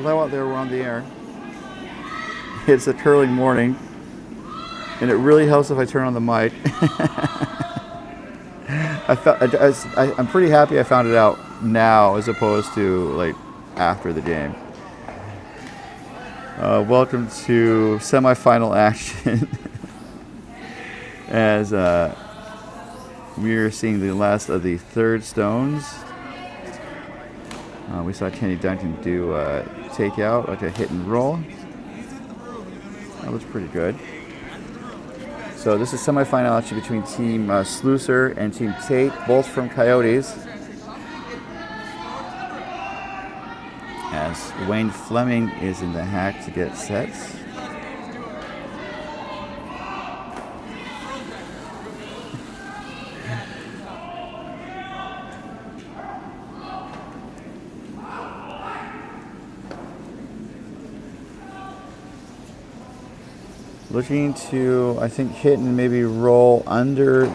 hello out there, we're on the air. It's a curling morning, and it really helps if I turn on the mic. I'm pretty happy I found it out now as opposed to like after the game. Welcome to semifinal action as we are seeing the last of the third stones. We saw Kenny Duncan do takeout, like a hit and roll. That looks pretty good. So this is semifinal action between Team Slusser and Team Tate, both from Coyotes. As Wayne Fleming is in the hack to get sets. Looking to, I think, hit and maybe roll under.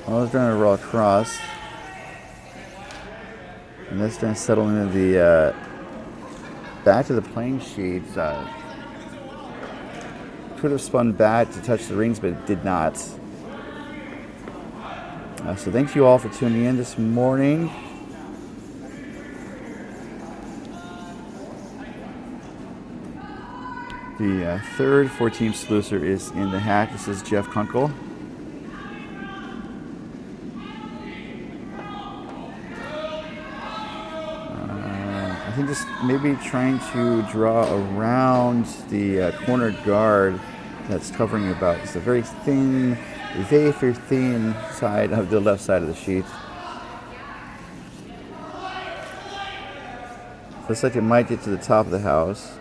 I was trying to roll across. And that's going to settle into the back to the playing sheet. Could have spun back to touch the rings, but it did not. So thank you all for tuning in this morning. The third for Team Slusser is in the hack. This is Jeff Kunkel. I think just maybe trying to draw around the corner guard that's covering about. It's a very thin, very thin side of the left side of the sheet. Looks like it might get to the top of the house.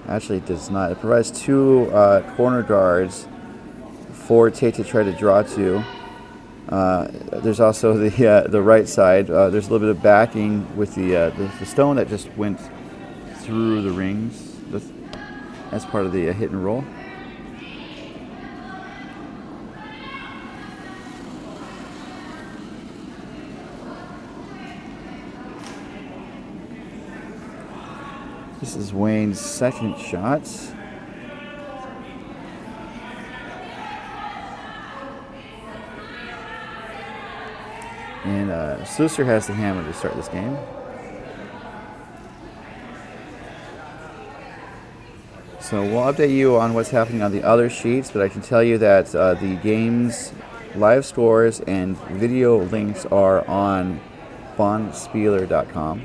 Actually, it does not. It provides two corner guards for Tate to try to draw to. There's also the right side. There's a little bit of backing with the stone that just went through the rings. That's part of the hit and roll. This is Wayne's second shot. And Slusser has the hammer to start this game. So we'll update you on what's happening on the other sheets, but I can tell you that the game's live scores and video links are on bonspieler.com.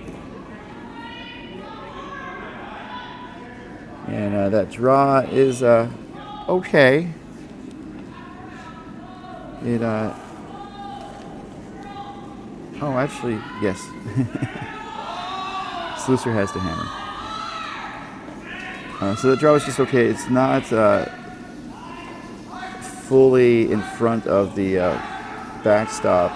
And that draw is okay. It oh, actually, yes. Slusser has the hammer. So the draw is just okay. It's not fully in front of the backstop.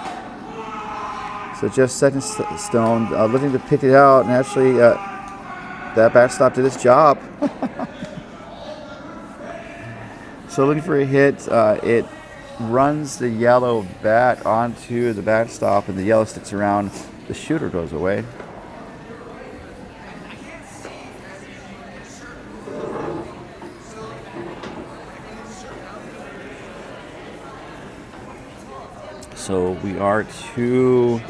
So just second stone, looking to pick it out, and actually that backstop did its job. So looking for a hit, it runs the yellow back onto the backstop, and the yellow sticks around. The shooter goes away. So we are to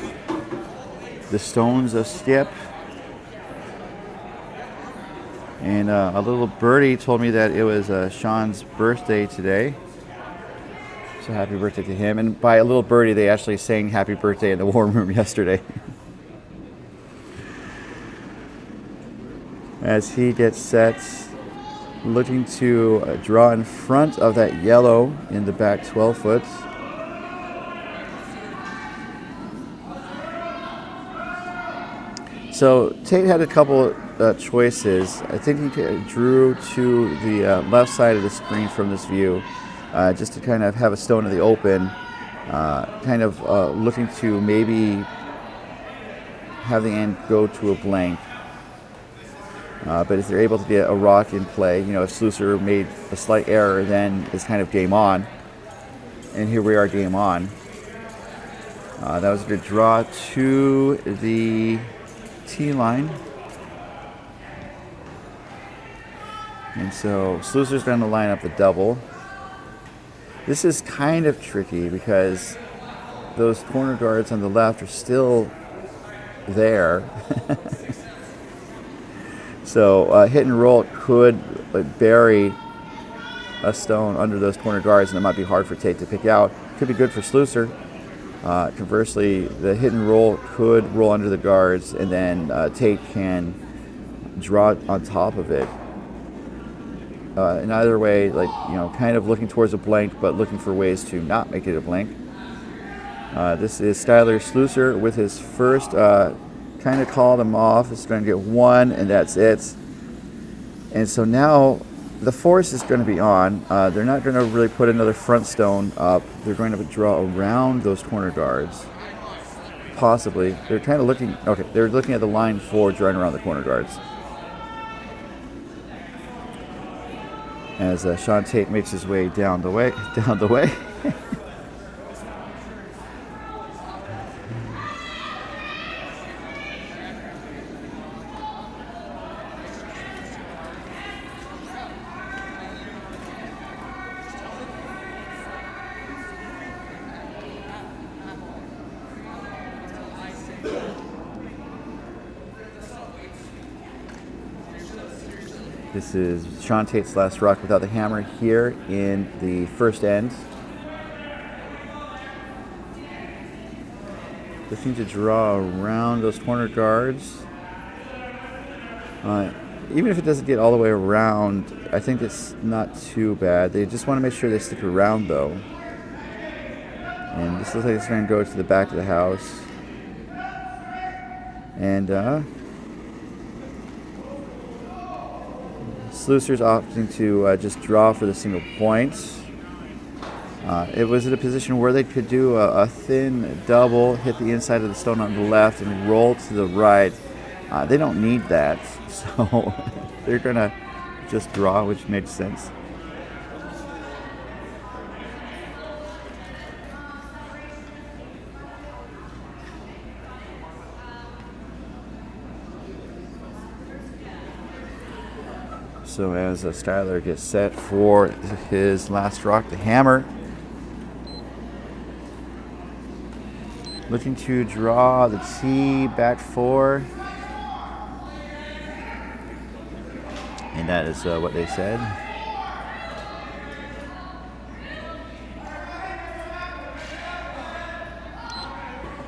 the stones of skip. And a little birdie told me that it was Sean's birthday today. So happy birthday to him. And by a little birdie, they actually sang happy birthday in the warm room yesterday. As he gets set, looking to draw in front of that yellow in the back 12 foot. So Tate had a couple choices. I think he drew to the left side of the screen from this view, just to kind of have a stone in the open, kind of looking to maybe have the end go to a blank. But if they're able to get a rock in play, you know, if Slusser made a slight error, then it's kind of game on. And here we are, game on. That was a good draw to the tee line. And so Sluicer's going to line up the double. This is kind of tricky because those corner guards on the left are still there. So hit and roll could bury a stone under those corner guards, and it might be hard for Tate to pick out. Could be good for Sluicer. Conversely, the hit and roll could roll under the guards, and then Tate can draw on top of it. In either way, kind of looking towards a blank, but looking for ways to not make it a blank. This is Skylar Sluicer with his first, kind of called him off. It's going to get one, and that's it. And so now the force is going to be on. They're not going to really put another front stone up. They're going to draw around those corner guards. Possibly. They're kind of looking, okay, they're looking at the line for drawing around the corner guards. As Sean Tate makes his way down the way. This is Sean Tate's last rock without the hammer here in the first end. Looking to draw around those corner guards. Even if it doesn't get all the way around, I think it's not too bad. They just want to make sure they stick around though. And this looks like it's going to go to the back of the house. And Sluicer's opting to just draw for the single point. It was in a position where they could do a thin double, hit the inside of the stone on the left, and roll to the right. They don't need that, so they're going to just draw, which makes sense. So as Skylar gets set for his last rock, the hammer. Looking to draw the tee back four. And that is what they said.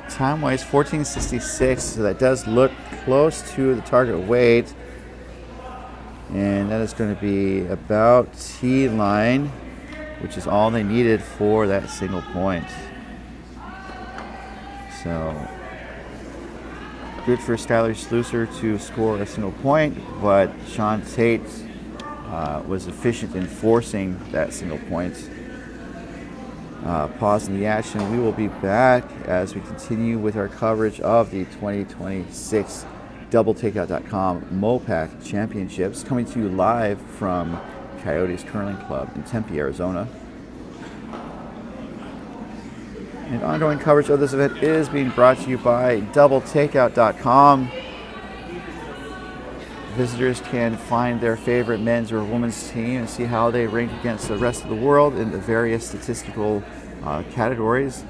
Time-wise, 14:66, so that does look close to the target weight. And that is going to be about tee line, which is all they needed for that single point. So good for Skylar Sluicer to score a single point, but Sean Tate was efficient in forcing that single point. Pausing the action, we will be back as we continue with our coverage of the 2026 DoubleTakeout.com MoPac Championships, coming to you live from Coyotes Curling Club in Tempe, Arizona. And ongoing coverage of this event is being brought to you by DoubleTakeout.com. Visitors can find their favorite men's or women's team and see how they rank against the rest of the world in the various statistical categories.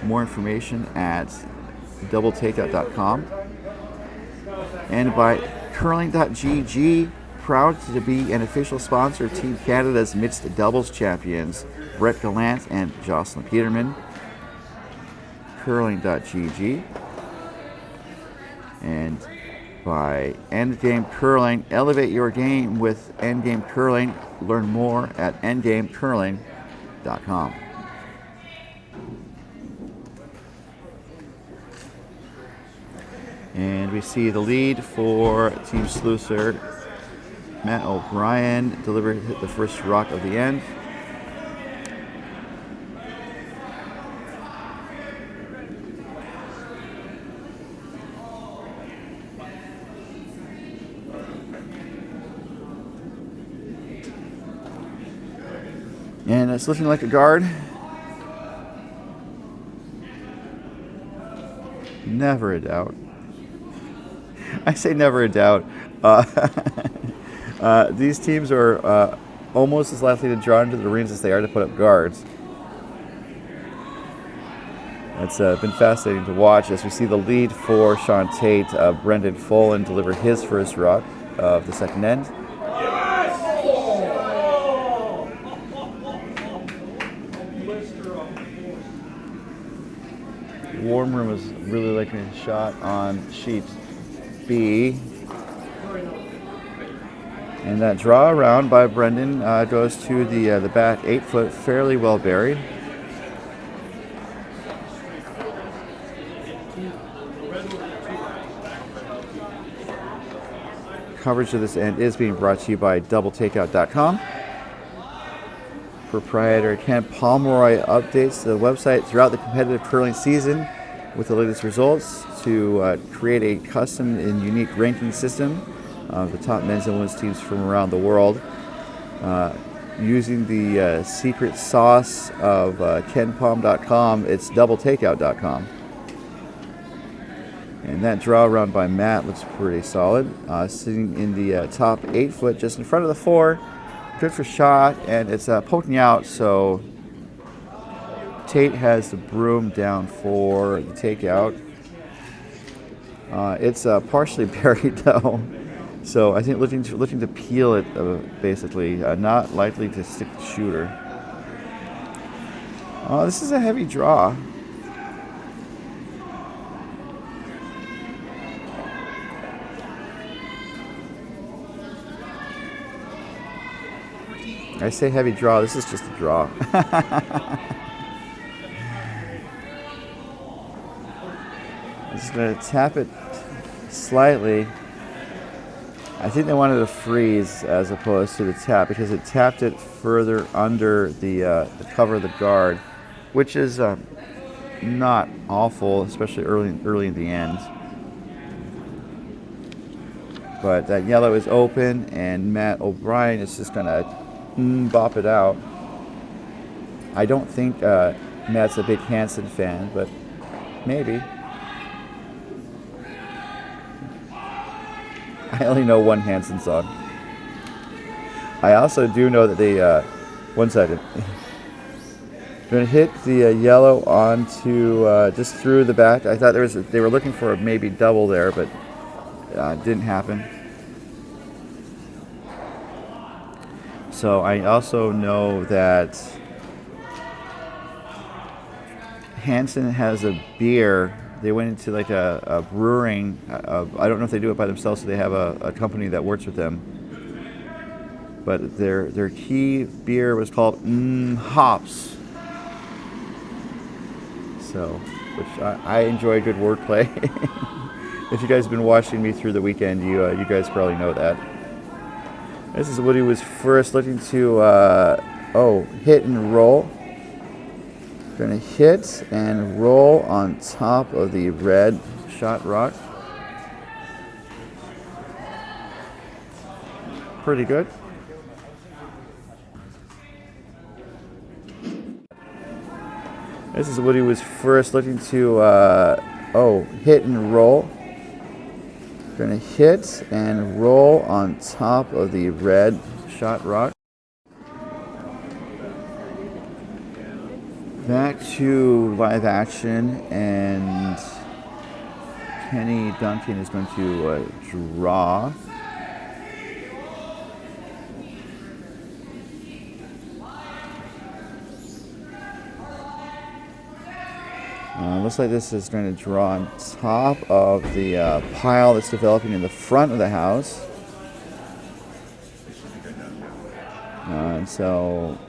More information at DoubleTakeout.com. And by Curling.gg, proud to be an official sponsor of Team Canada's mixed doubles champions, Brett Gallant and Jocelyn Peterman. Curling.gg. And by Endgame Curling, elevate your game with Endgame Curling. Learn more at endgamecurling.com. And we see the lead for Team Sluicer. Matt O'Brien delivered the first rock of the end. And it's looking like a guard. Never a doubt. I say never in doubt. These teams are almost as likely to draw into the arenas as they are to put up guards. It's been fascinating to watch as we see the lead for Sean Tate. Brendan Folan deliver his first rock of the second end. Warm Room is really liking a shot on sheet B. And that draw around by Brendan goes to the back 8 foot, fairly well buried. Coverage of this end is being brought to you by doubletakeout.com. Proprietor Ken Pomeroy updates the website throughout the competitive curling season with the latest results to create a custom and unique ranking system of the top men's and women's teams from around the world. Using the secret sauce of kenpom.com, it's doubletakeout.com. And that draw around by Matt looks pretty solid. Sitting in the top 8 foot, just in front of the 4. Good for shot, and it's poking out, so Tate has the broom down for the takeout. It's partially buried though, so I think looking to peel it basically. Not likely to stick the shooter. This is a heavy draw. I say heavy draw, this is just a draw. I'm just going to tap it slightly. I think they wanted to freeze as opposed to the tap because it tapped it further under the cover of the guard, which is not awful, especially early in the end. But that yellow is open, and Matt O'Brien is just going to bop it out. I don't think Matt's a big Hanson fan, but maybe. I only know one Hanson song. I also do know that they, one second. Going to hit the yellow onto just through the back. I thought they were looking for a maybe double there, but didn't happen. So I also know that Hanson has a beer. They went into like a brewing. I don't know if they do it by themselves, so they have a company that works with them. But their key beer was called Hops. So, which I enjoy good wordplay. If you guys have been watching me through the weekend, you guys probably know that. This is what he was first looking to, hit and roll. Going to hit and roll on top of the red shot rock. Pretty good. This is what he was first looking to, hit and roll. Going to hit and roll on top of the red shot rock. Back to live action, and Kenny Duncan is going to draw. Looks like this is going to draw on top of the pile that's developing in the front of the house. And so,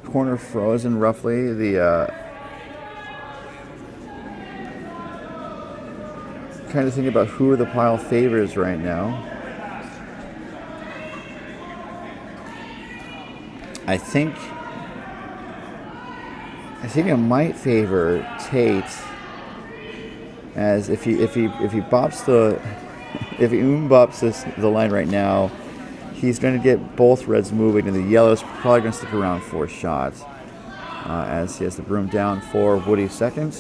corner frozen roughly. Trying to think about who the pile favors right now. I think it might favor Tate, as if he bops the line right now, he's going to get both reds moving, and the yellow's probably going to stick around for a shot, as he has the broom down for Woody second.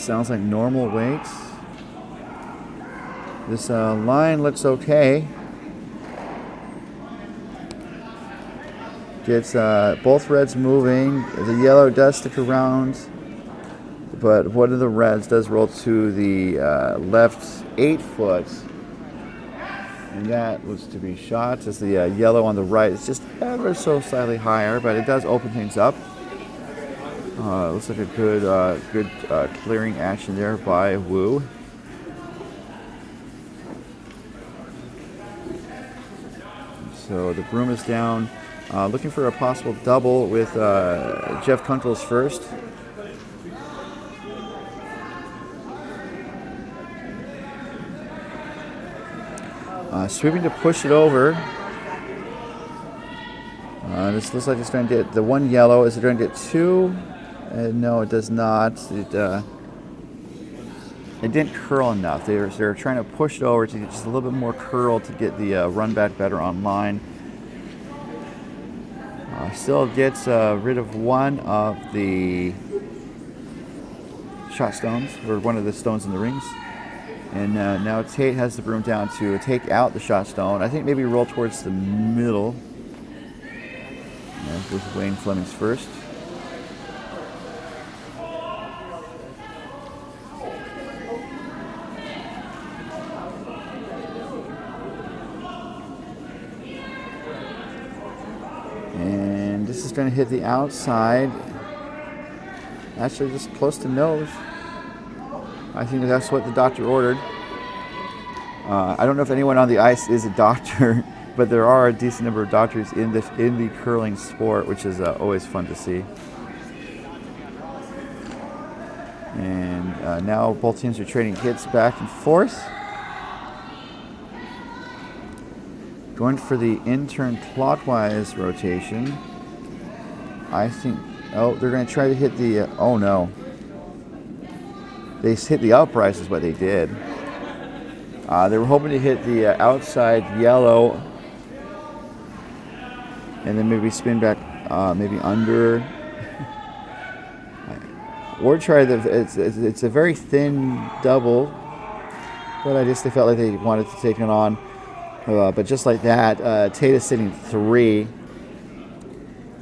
Sounds like normal weight. This line looks okay. Gets both reds moving. The yellow does stick around, but one of the reds does roll to the left 8 foot. And that was to be shot as the yellow on the right is just ever so slightly higher, but it does open things up. Looks like a good clearing action there by Wu. So the broom is down, looking for a possible double with Jeff Kunkel's first. Sweeping to push it over. This looks like it's going to get the one yellow. Is it going to get 2? No, it does not. It didn't curl enough. They're trying to push it over to get just a little bit more curl to get the run back better online. Still gets rid of one of the shot stones, or one of the stones in the rings. And now Tate has the broom down to take out the shot stone. I think maybe roll towards the middle. This is Wayne Fleming's first. And this is going to hit the outside. Actually, just close to nose. I think that's what the doctor ordered. I don't know if anyone on the ice is a doctor, but there are a decent number of doctors in the curling sport, which is always fun to see. And now both teams are trading hits back and forth. Going for the intern clockwise rotation. I think, oh, they're going to try to hit the, oh no. They hit the uprights is what they did. They were hoping to hit the outside yellow and then maybe spin back, maybe under. Or try the, it's a very thin double, but I guess they felt like they wanted to take it on. But just like that, Tate is sitting 3,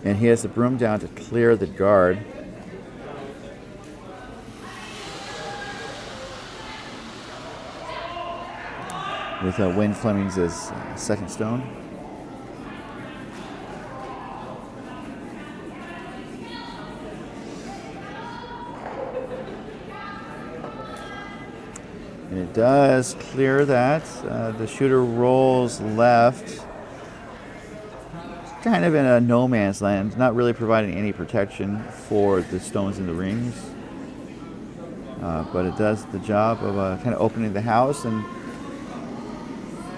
and he has the broom down to clear the guard. With Wayne Fleming's as second stone. And it does clear that. The shooter rolls left. Kind of in a no man's land, not really providing any protection for the stones in the rings. But it does the job of kind of opening the house and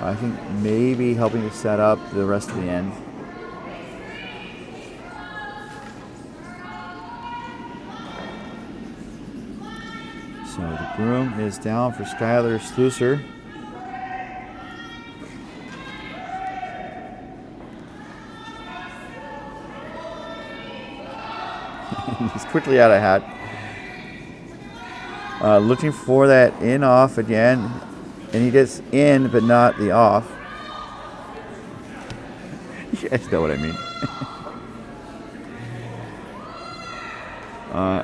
I think maybe helping to set up the rest of the end. So the broom is down for Skylar Slusser. He's quickly out of hat. Looking for that in off again. And he gets in, but not the off. You guys know what I mean.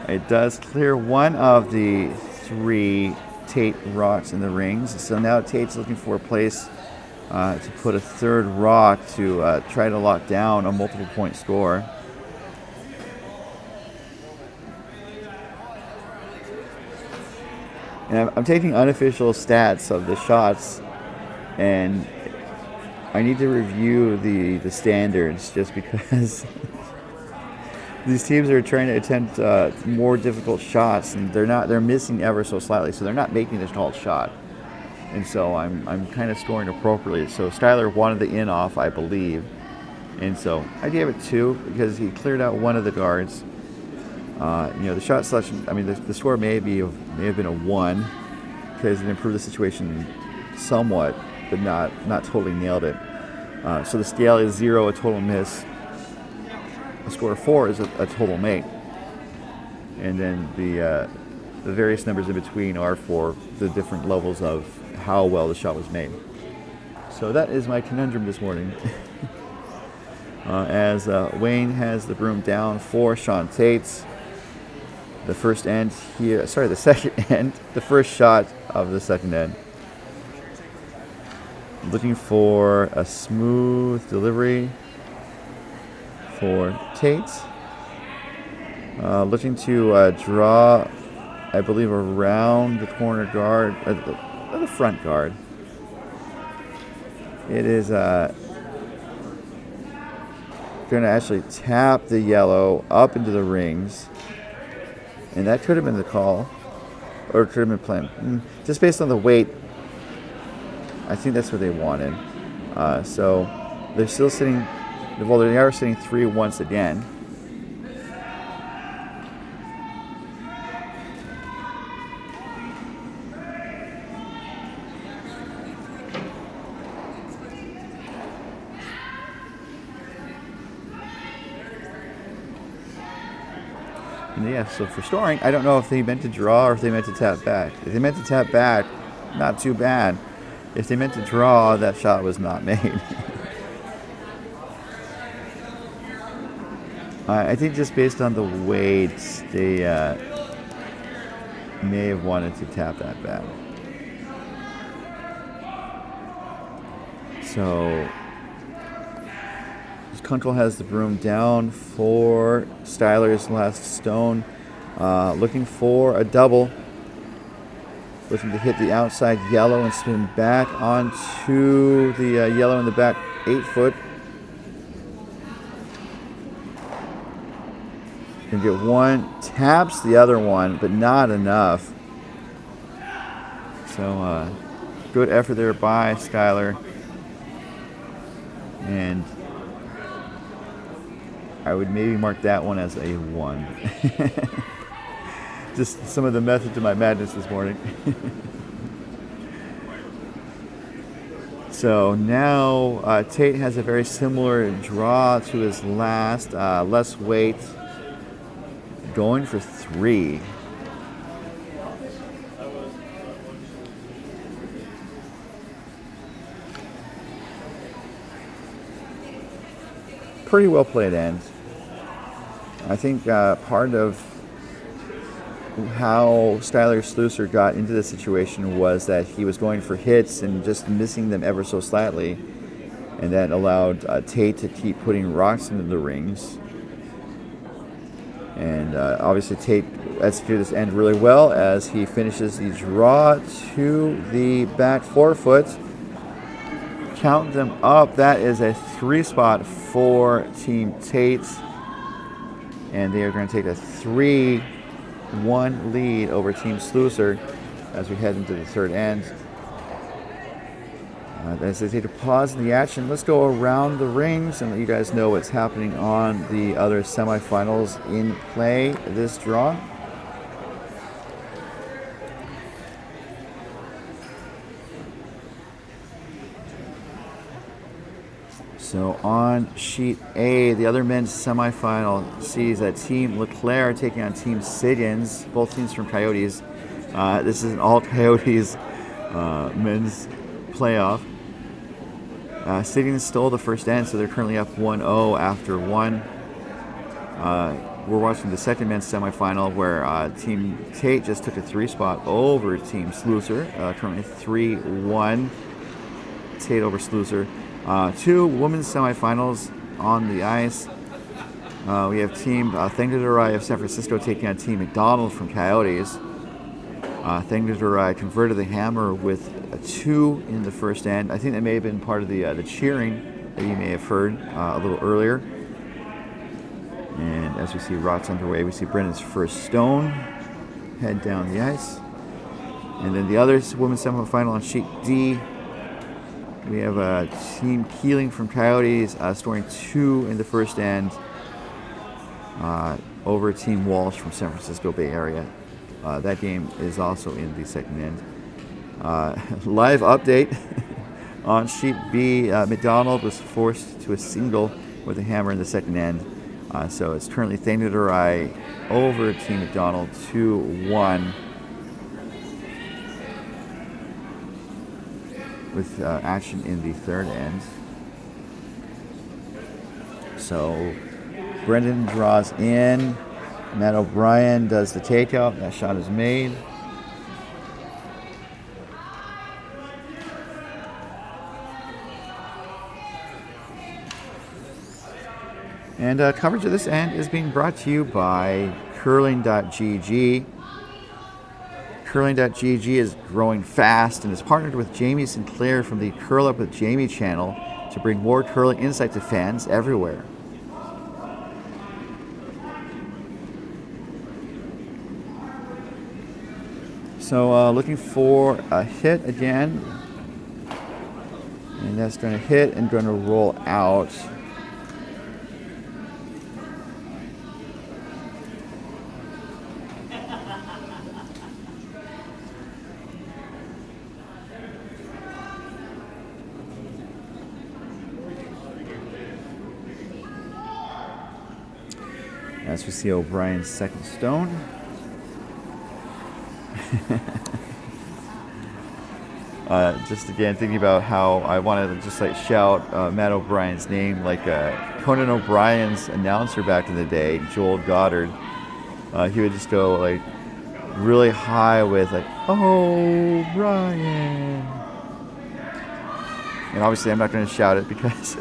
It does clear one of the 3 Tate rocks in the rings. So now Tate's looking for a place to put a third rock to try to lock down a multiple point score. And I'm taking unofficial stats of the shots, and I need to review the standards just because these teams are trying to attempt more difficult shots, and they're missing ever so slightly, so they're not making this tall shot. And so I'm kind of scoring appropriately. So Skylar wanted the in off, I believe, and so I gave it 2 because he cleared out one of the guards. The shot selection, I mean, the score may have been a 1 because it improved the situation somewhat, but not totally nailed it. So the scale is 0, a total miss. A score of 4 is a total make. And then the the various numbers in between are for the different levels of how well the shot was made. So that is my conundrum this morning. As Wayne has the broom down for Sean Tate. The first end here, sorry, the second end, the first shot of the second end. Looking for a smooth delivery for Tate. Looking to draw, I believe, around the corner guard, the front guard. It is going to actually tap the yellow up into the rings. And that could have been the call, or it could have been planned. Just based on the weight, I think that's what they wanted. So they're still sitting, well, they are sitting 3 once again. Yeah, so for scoring, I don't know if they meant to draw or if they meant to tap back. If they meant to tap back, not too bad. If they meant to draw, that shot was not made. I think just based on the weights, they may have wanted to tap that back. So Kunkel has the broom down for Styler's last stone. Looking for a double. Looking to hit the outside yellow and spin back onto the yellow in the back 8-foot. Can get one, taps the other one, but not enough. So good effort there by Skyler. And I would maybe mark that one as a 1. Just some of the method to my madness this morning. So now Tate has a very similar draw to his last, less weight, going for 3. Pretty well played end. I think part of how Skylar Slusser got into the situation was that he was going for hits and just missing them ever so slightly, and that allowed Tate to keep putting rocks into the rings. And obviously Tate executed this end really well as he finishes the draw to the back 4-foot. Count them up. That is a 3-spot for Team Tate. And they are going to take a 3-1 lead over Team Slusser as we head into the third end. As they take a pause in the action, let's go around the rings and let you guys know what's happening on the other semifinals in play this draw. So on sheet A, the other men's semifinal sees that Team LeClaire taking on Team Siggins, both teams from Coyotes. This is an all Coyotes men's playoff. Siggins stole the first end, so they're currently up 1-0 after 1. We're watching the second men's semifinal where Team Tate just took a 3-spot over Team Slusser, currently 3-1. Tate over Slusser. 2 women's semifinals on the ice. We have Team Thengdadurai of San Francisco taking on Team McDonald from Coyotes. Thengdadurai converted the hammer with a 2 in the first end. I think that may have been part of the cheering that you may have heard a little earlier. And as we see rocks underway, we see Brendan's first stone head down the ice. And then the other women's semifinal on sheet D. We have Team Keeling from Coyotes scoring 2 in the first end over Team Walsh from San Francisco Bay Area. That game is also in the second end. Live update on sheet B. McDonald was forced to a single with a hammer in the second end. So it's currently Thengdadurai over Team McDonald 2-1. with action in the third end. So Brendan draws in. Matt O'Brien does the takeout. That shot is made. And coverage of this end is being brought to you by Curling.gg. Curling.gg is growing fast and has partnered with Jamie Sinclair from the Curl Up with Jamie channel to bring more curling insight to fans everywhere. So looking for a hit again. And that's going to hit and going to roll out. As we see O'Brien's second stone. Just again thinking about how I wanted to just like shout Matt O'Brien's name like Conan O'Brien's announcer back in the day, Joel Goddard. He would just go like really high with like, "Oh, Brian." And obviously I'm not going to shout it because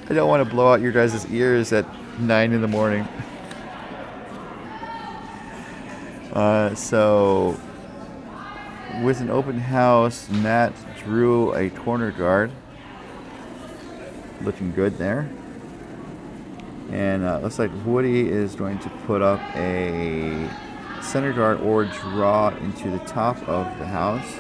I don't want to blow out your guys' ears at 9 in the morning. So with an open house, Matt drew a corner guard. Looking good there. And looks like Woody is going to put up a center guard or draw into the top of the house.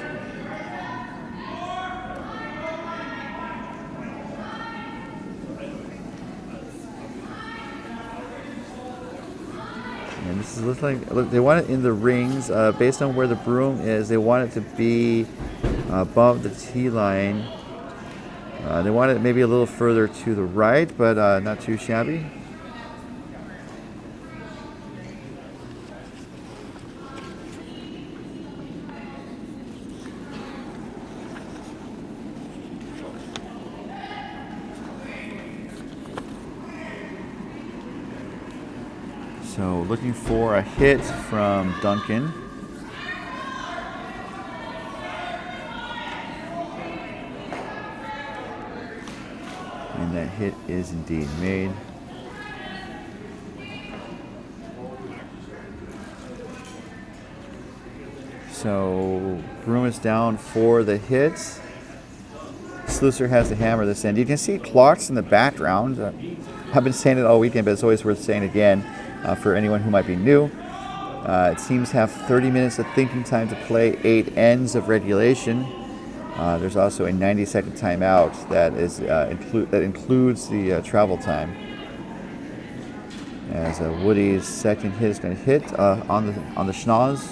And this looks like, look, they want it in the rings. Based on where the broom is, they want it to be above the tee line. They want it maybe a little further to the right, but not too shabby. So looking for a hit from Duncan. And that hit is indeed made. So Broom is down for the hit. Slusser has the hammer this end. You can see clocks in the background. I've been saying it all weekend, but it's always worth saying again. For anyone who might be new. Teams have 30 minutes of thinking time to play 8 ends of regulation. There's also a 90-second timeout that is that includes the travel time. As Woody's second hit is going to hit on the schnoz.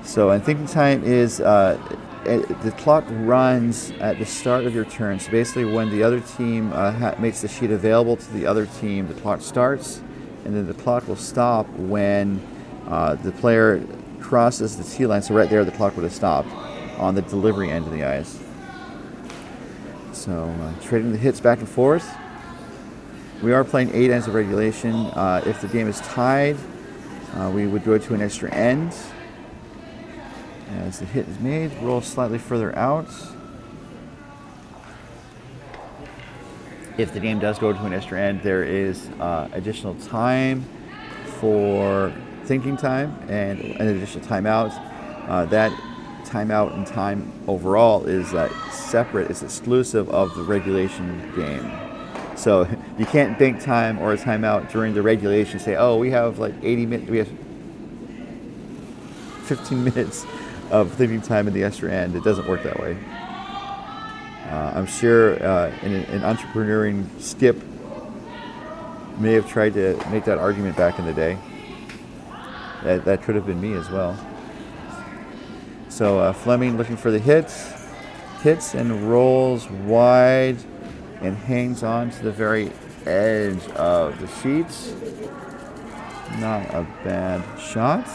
So, and thinking time is the clock runs at the start of your turn. So basically when the other team makes the sheet available to the other team, the clock starts, and then the clock will stop when the player crosses the tee line. So right there the clock would have stopped on the delivery end of the ice. So trading the hits back and forth. We are playing 8 ends of regulation. If the game is tied, we would go to an extra end. As the hit is made, roll slightly further out. If the game does go to an extra end, there is additional time for thinking time and an additional timeout. That timeout and time overall is separate. It's exclusive of the regulation game. So you can't think time or a timeout during the regulation. Say, oh, we have like 80 minutes. We have 15 minutes of thinking time in the extra end. It doesn't work that way. I'm sure an entrepreneuring Skip may have tried to make that argument back in the day. That could have been me as well. So Fleming looking for the hits and rolls wide and hangs on to the very edge of the sheets. Not a bad shot.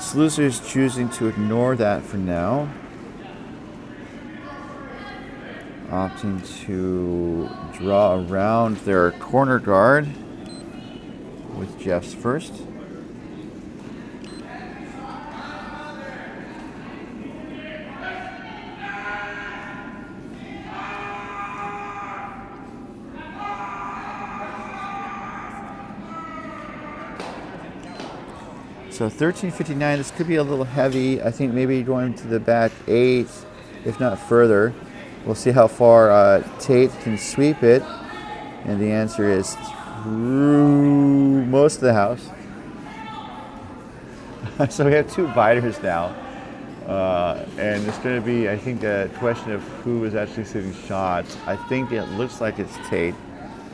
Sluicer's choosing to ignore that for now. Opting to draw around their corner guard with Jeff's first. So 1359, this could be a little heavy. I think maybe going to the back 8, if not further. We'll see how far Tate can sweep it. And the answer is through most of the house. So we have 2 biters now. And it's going to be, I think, a question of who is actually sitting shots. I think it looks like it's Tate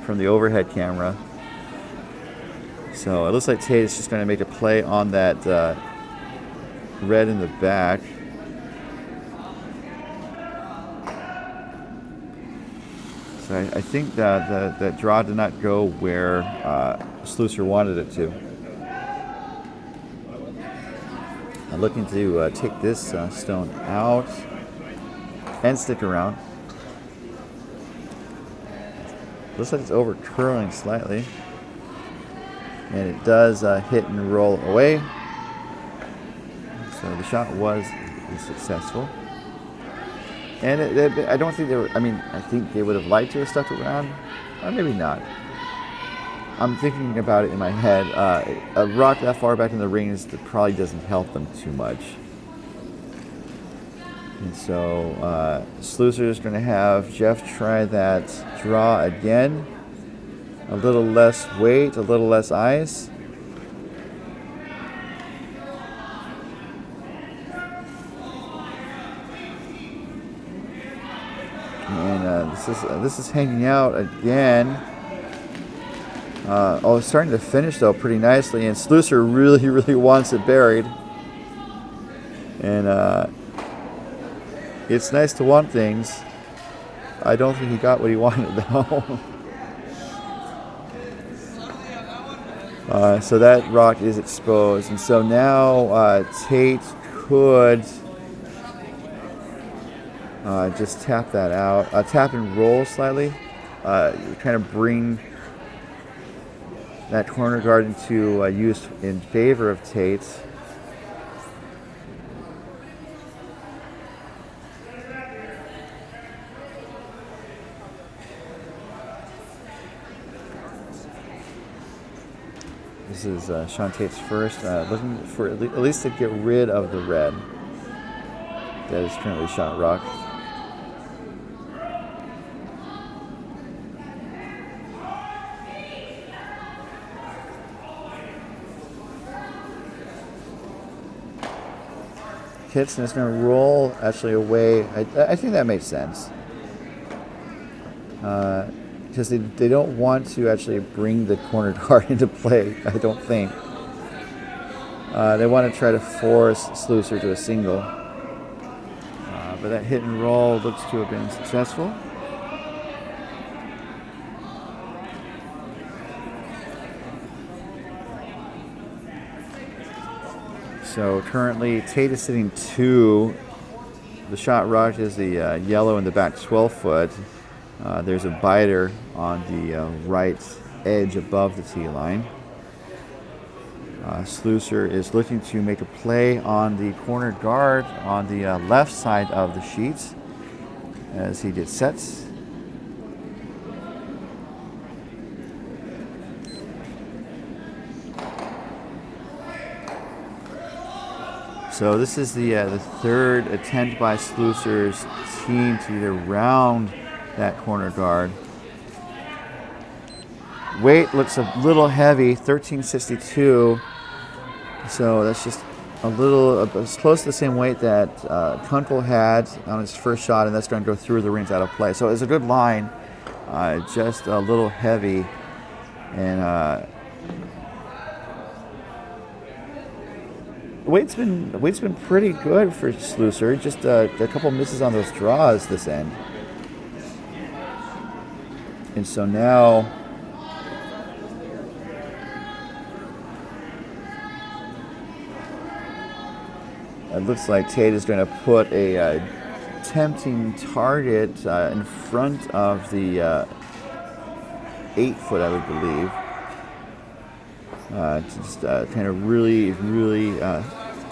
from the overhead camera. So it looks like Tate is just going to make a play on that red in the back. So I think that the draw did not go where Sluicer wanted it to. I'm looking to take this stone out and stick around. Looks like it's over curling slightly. And it does hit and roll away. So the shot was successful. And I don't think they were, I mean, I think they would have liked to have stuck around. Or maybe not. I'm thinking about it in my head. A rock that far back in the rings that probably doesn't help them too much. And so Sluicer is going to have Jeff try that draw again. A little less weight, a little less ice. And this is hanging out again. Oh, it's starting to finish though pretty nicely, and Sluicer really wants it buried. And it's nice to want things. I don't think he got what he wanted though. So that rock is exposed, and so now Tate could just tap that out, tap and roll slightly, kind of bring that corner guard into use in favor of Tate. This is Sean Tate's first, looking for at least to get rid of the red that is currently shot rock. Hits, and it's going to roll actually away. I think that makes sense. Because they don't want to actually bring the corner guard into play, I don't think. They want to try to force Sluicer to a single. But that hit and roll looks to have been successful. So currently Tate is sitting 2. The shot rock is the yellow in the back 12 foot. There's a biter on the right edge above the tee line. Sluicer is looking to make a play on the corner guard on the left side of the sheet as he gets sets. So this is the third attempt by Sluicer's team to either round that corner guard. Weight looks a little heavy, 1362. So that's just a little, it's close to the same weight that Kunkel had on his first shot, and that's going to go through the rings out of play. So it's a good line, just a little heavy. And weight's been pretty good for Sluicer. Just a couple misses on those draws this end. And so now It looks like Tate is going to put a tempting target in front of the 8-foot, I would believe. To just kind of really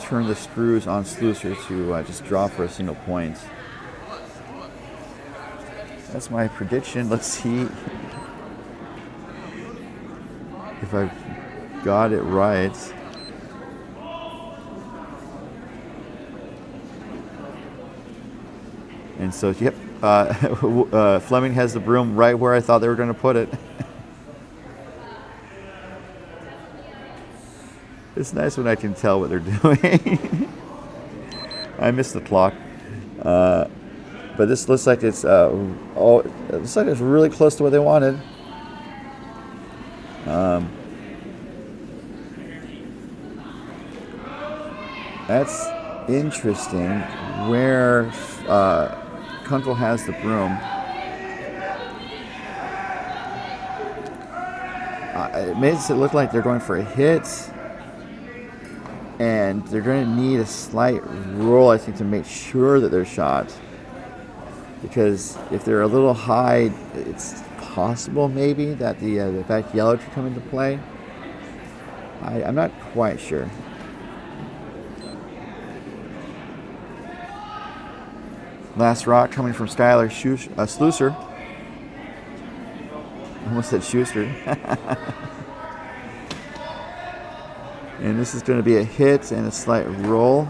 turn the screws on Sluicer to just draw for a single point. That's my prediction. Let's see if I got it right. And so, yep, Fleming has the broom right where I thought they were going to put it. It's nice when I can tell what they're doing. I missed the clock. But this looks like it's it looks like it's really close to what they wanted. That's interesting. Where Kunkel has the broom, it makes it look like they're going for a hit, and they're going to need a slight roll, I think, to make sure that they're shot. Because if they're a little high, it's possible maybe that the back yellow could come into play. I'm not quite sure. Last rock coming from Skylar Sluicer. Almost said Schuster. And this is going to be a hit and a slight roll.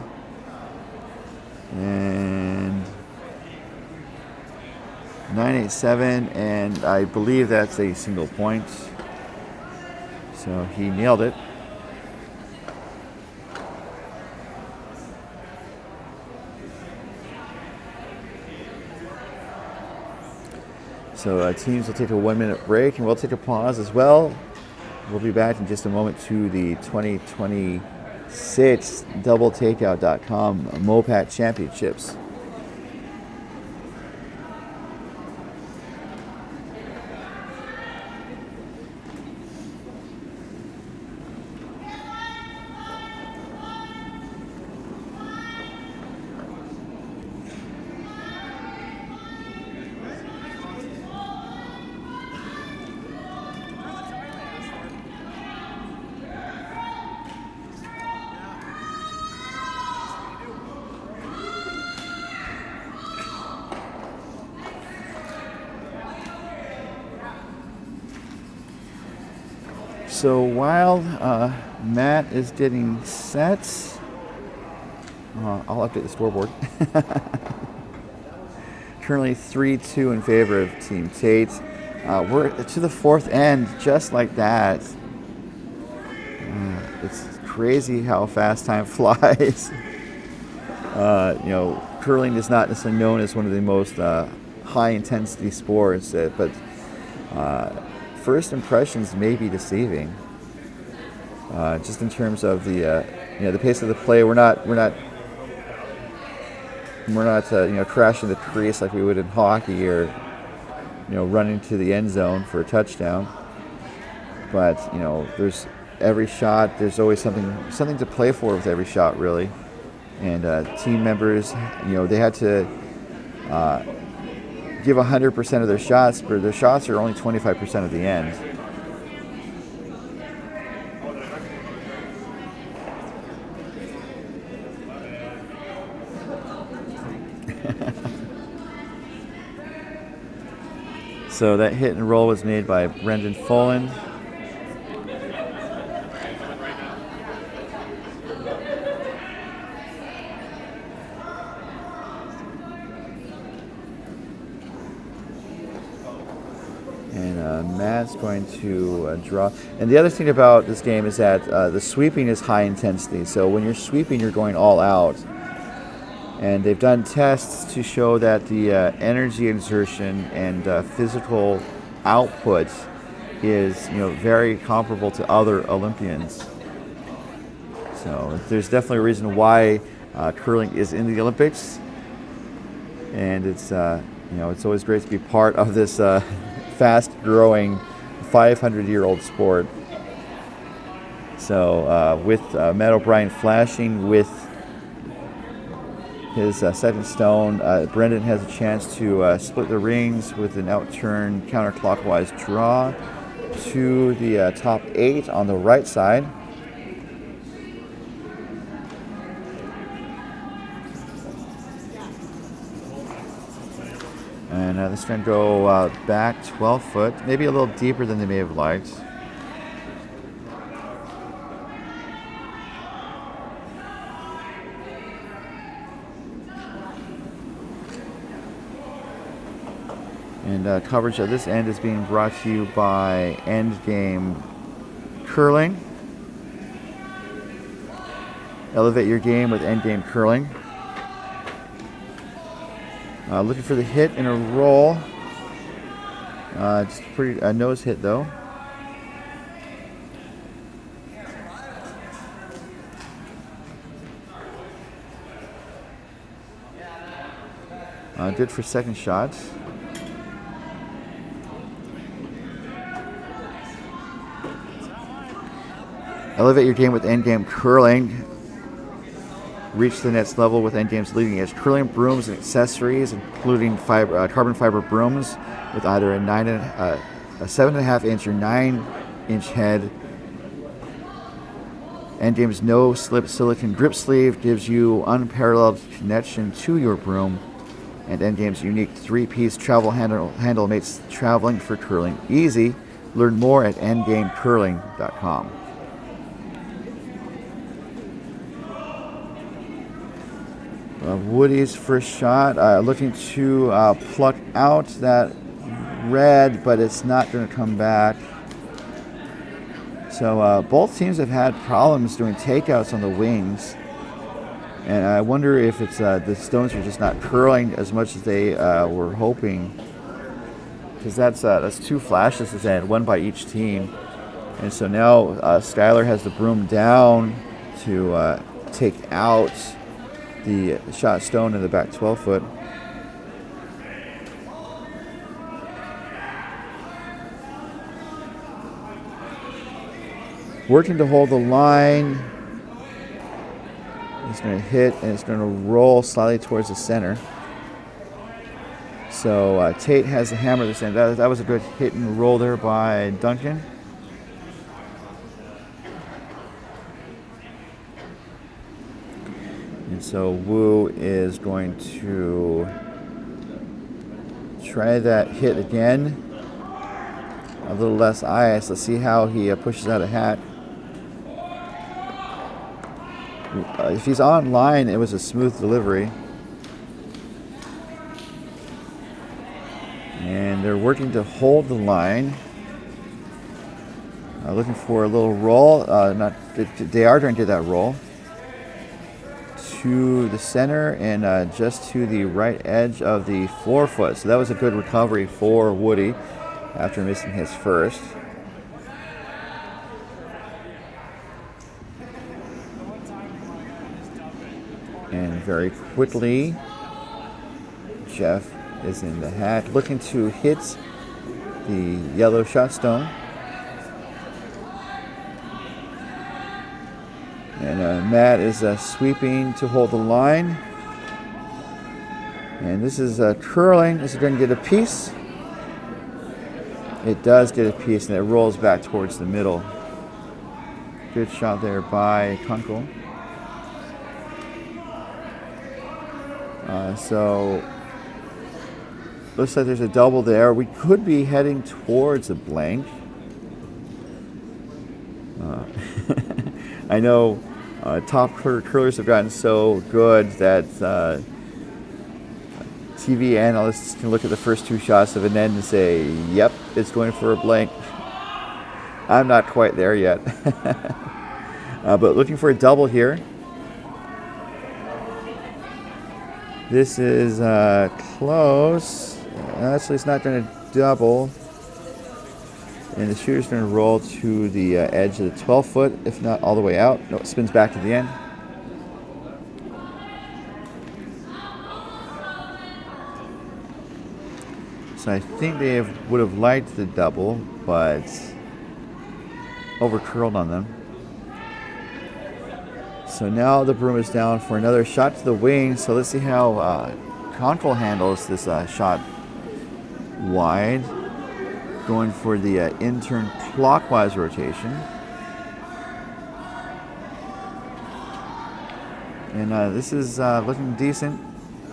And 987, and I believe that's a single point. So he nailed it. So teams will take a 1-minute break, and we'll take a pause as well. We'll be back in just a moment to the 2026 DoubleTakeout.com MoPac Championships. So while Matt is getting set, I'll update the scoreboard. Currently 3-2 in favor of Team Tate. We're to the fourth end, just like that. It's crazy how fast time flies. Curling is not necessarily known as one of the most high-intensity sports, but first impressions may be deceiving. Just in terms of the pace of the play, we're not crashing the crease like we would in hockey, or running to the end zone for a touchdown. But there's every shot. There's always something to play for with every shot, really. And team members, they had to give 100% of their shots, but their shots are only 25% of the end. So that hit and roll was made by Brendan Folan. And Matt's going to draw. And the other thing about this game is that the sweeping is high intensity. So when you're sweeping, you're going all out. And they've done tests to show that the energy exertion and physical output is, very comparable to other Olympians. So there's definitely a reason why curling is in the Olympics, and it's it's always great to be part of this fast-growing 500-year-old sport. So with Matt O'Brien flashing with his second stone. Brendan has a chance to split the rings with an outturn counterclockwise draw to the top 8 on the right side. And this is going to go back 12 foot, maybe a little deeper than they may have liked. And coverage of this end is being brought to you by Endgame Curling. Elevate your game with Endgame Curling. Looking for the hit in a roll. Just pretty nose hit though. Good for second shot. Elevate your game with Endgame Curling. Reach the next level with Endgame's leading edge curling brooms and accessories, including carbon fiber brooms with either a 7.5 inch or 9 inch head. Endgame's no slip silicone grip sleeve gives you unparalleled connection to your broom, and Endgame's unique 3-piece travel handle makes traveling for curling easy. Learn more at endgamecurling.com. Woody's first shot, looking to pluck out that red, but it's not going to come back. So both teams have had problems doing takeouts on the wings, and I wonder if it's the stones are just not curling as much as they were hoping, because that's 2 flashes this end, 1 by each team, and so now Skylar has the broom down to take out the shot stone in the back 12 foot. Working to hold the line. It's going to hit and it's going to roll slightly towards the center. So Tate has the hammer this end. That was a good hit and roll there by Duncan. And so Wu is going to try that hit again. A little less ice. Let's see how he pushes out a hat. If he's on line, it was a smooth delivery. And they're working to hold the line. Looking for a little roll. They are trying to get that roll. To the center and just to the right edge of the 4 foot. So that was a good recovery for Woody after missing his first. And very quickly, Jeff is in the hat, looking to hit the yellow shot stone. And Matt is sweeping to hold the line. And this is curling. This is going to get a piece. It does get a piece, and it rolls back towards the middle. Good shot there by Kunkel. So looks like there's a double there. We could be heading towards a blank. I know top curlers have gotten so good that TV analysts can look at the first 2 shots of an end and say, yep, it's going for a blank. I'm not quite there yet. But looking for a double here. This is close. Actually, it's not going to double. And the shooter's going to roll to the edge of the 12 foot, if not all the way out. No, it spins back to the end. So I think they would have liked the double, but over curled on them. So now the broom is down for another shot to the wing. So let's see how Conkle handles this shot wide. Going for the in-turn clockwise rotation. And this is looking decent.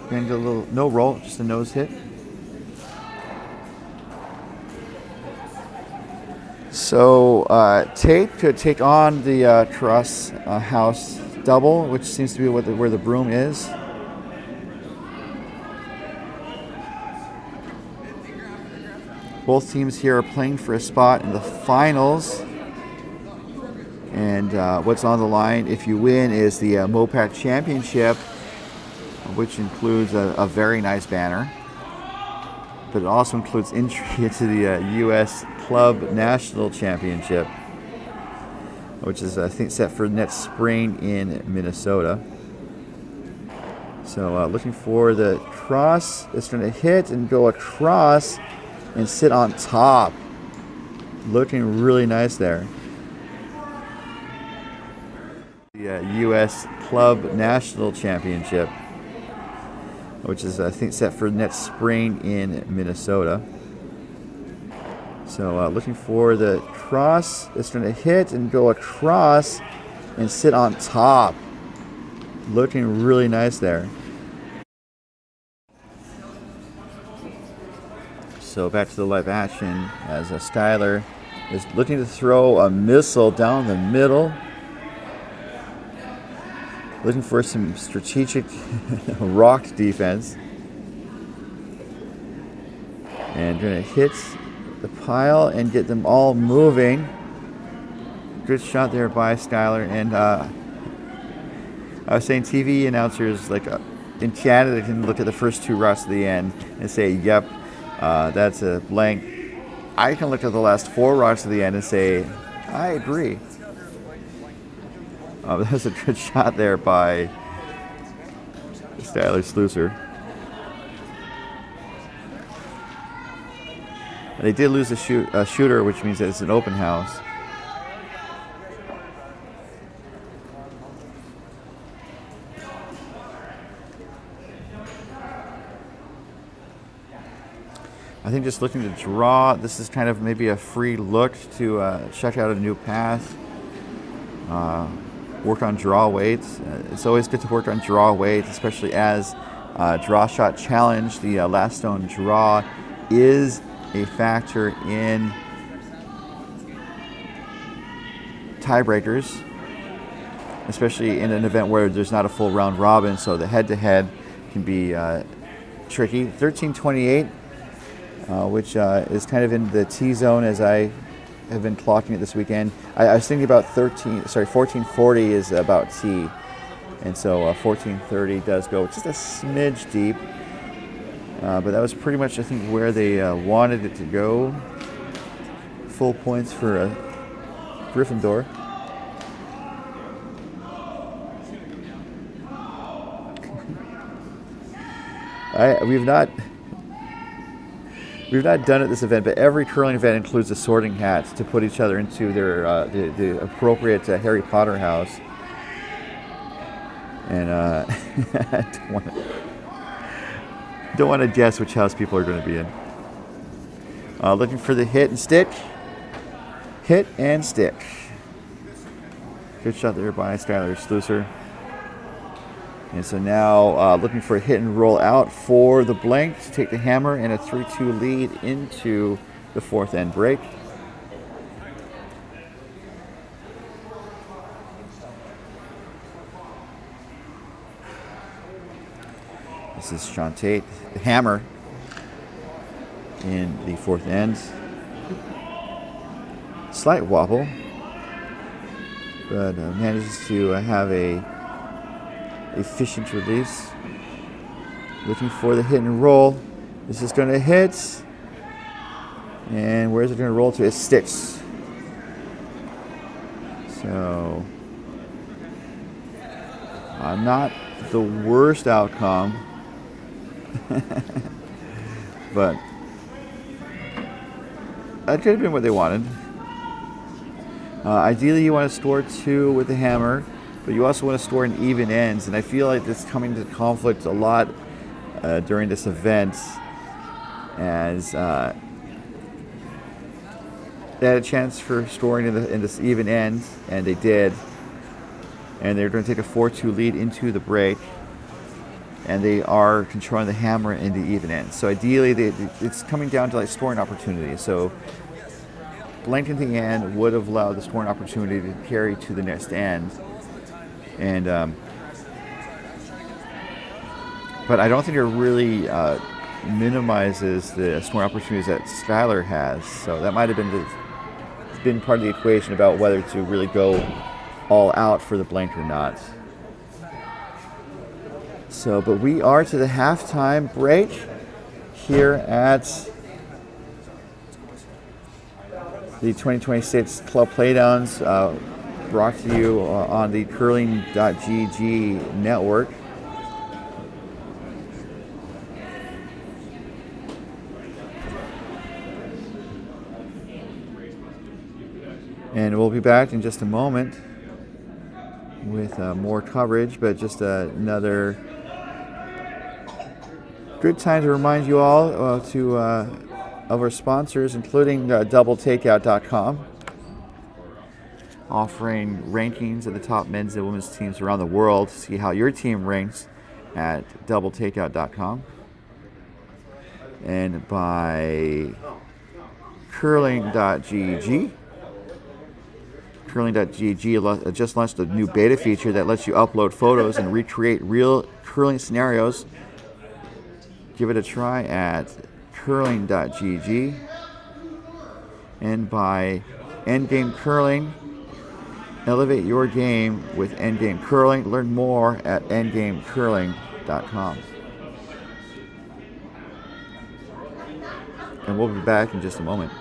Going to get a little, no roll, just a nose hit. So Tate could take on the cross house double, which seems to be where the broom is. Both teams here are playing for a spot in the finals. And what's on the line if you win is the MoPac Championship, which includes a very nice banner. But it also includes entry into the U.S. Club National Championship, which is, I think, set for next spring in Minnesota. So looking for the cross. It's going to hit and go across and sit on top. Looking really nice there. The U.S. Club National Championship, which is, I think, set for next spring in Minnesota. So looking for the cross. It's going to hit and go across and sit on top. Looking really nice there. So back to the live action as Skyler is looking to throw a missile down the middle. Looking for some strategic rock defense. And going to hit the pile and get them all moving. Good shot there by Skyler. And I was saying TV announcers like in Canada can look at the first two routes to the end and say, yep, that's a blank. I can look at the last four routes to the end and say, I agree. That was a good shot there by Skyler Slusser. They did lose a shooter, which means that it's an open house. I think just looking to draw, this is kind of maybe a free look to check out a new path. Work on draw weights. It's always good to work on draw weights, especially as draw shot challenge. The last stone draw is a factor in tiebreakers, especially in an event where there's not a full round robin, so the head-to-head can be tricky. 13:28, which is kind of in the T zone as I have been clocking it this weekend. I was thinking about 14:40 is about T, and so 14:30 does go just a smidge deep. But that was pretty much, I think, where they wanted it to go. Full points for Gryffindor. We've not done it this event, but every curling event includes a sorting hat to put each other into their the appropriate Harry Potter house. And I don't want to guess which house people are going to be in. Looking for the hit and stick. Hit and stick. Good shot there by Skyler Slusser. And so now looking for a hit and roll out for the blank to take the hammer and a 3-2 lead into the fourth end break. This is Sean Tate, the hammer in the fourth end. Slight wobble, but manages to have a efficient release. Looking for the hit and roll. This is going to hit. And where is it going to roll to? It sticks. So, not the worst outcome. But that could have been what they wanted. Ideally, you want to score 2 with the hammer. but you also want to store in even ends, and I feel like it's coming to conflict a lot during this event, as they had a chance for storing in this even end, and they did, and they're going to take a 4-2 lead into the break, and they are controlling the hammer in the even end. So ideally, it's coming down to like scoring opportunities. So blanking the end would have allowed the scoring opportunity to carry to the next end, and but I don't think it really minimizes the scoring opportunities that Skylar has. So that might have been part of the equation about whether to really go all out for the blank or not. So, but we are to the halftime break here at the 2026 Club Playdowns, brought to you on the curling.gg network. And we'll be back in just a moment with more coverage, but just another good time to remind you all of our sponsors, including doubletakeout.com, offering rankings of the top men's and women's teams around the world. See how your team ranks at doubletakeout.com. And by curling.gg. Curling.gg just launched a new beta feature that lets you upload photos and recreate real curling scenarios. Give it a try at curling.gg. And by Endgame Curling, elevate your game with Endgame Curling. Learn more at endgamecurling.com. And we'll be back in just a moment.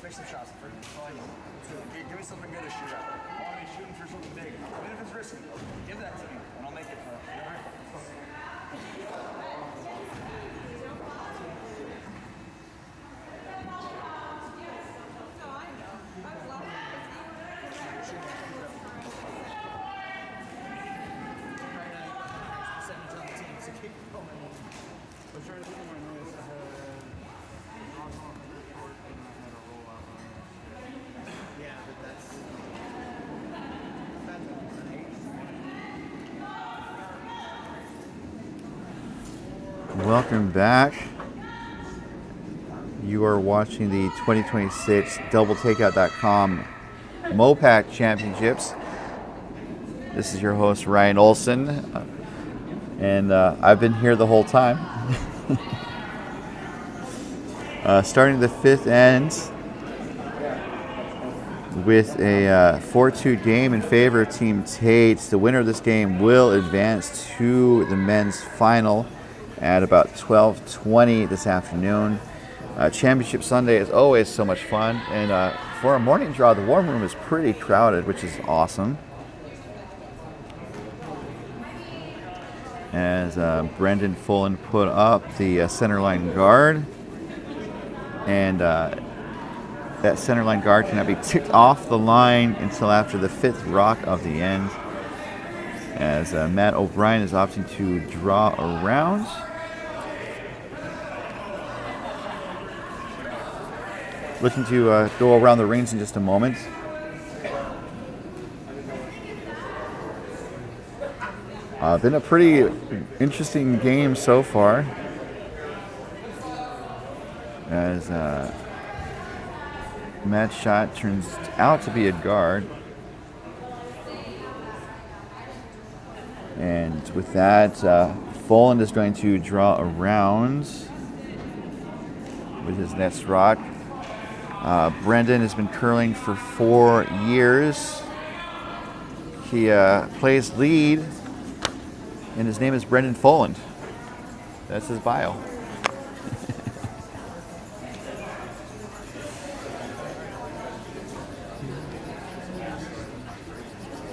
Make some shots. Give me something good to shoot at. I want to be shooting for something big. Even if it's risky, give that to me, and I'll make it for you. Welcome back. You are watching the 2026 doubletakeout.com MoPac Championships. This is your host, Ryan Olson. and I've been here the whole time. Starting the fifth end with a 4-2 game in favor of Team Tate. The winner of this game will advance to the men's final at about 12:20 this afternoon. Championship Sunday is always so much fun, and for a morning draw, the warm room is pretty crowded, which is awesome. As Brendan Fullen put up the centerline guard, and that centerline guard cannot be ticked off the line until after the fifth rock of the end, as Matt O'Brien is opting to draw around. Looking to go around the rings in just a moment. Been a pretty interesting game so far, as Matt's shot turns out to be a guard. And with that, Fullen is going to draw around with his next rock. Brendan has been curling for 4 years. He plays lead, and his name is Brendan Fullen. That's his bio.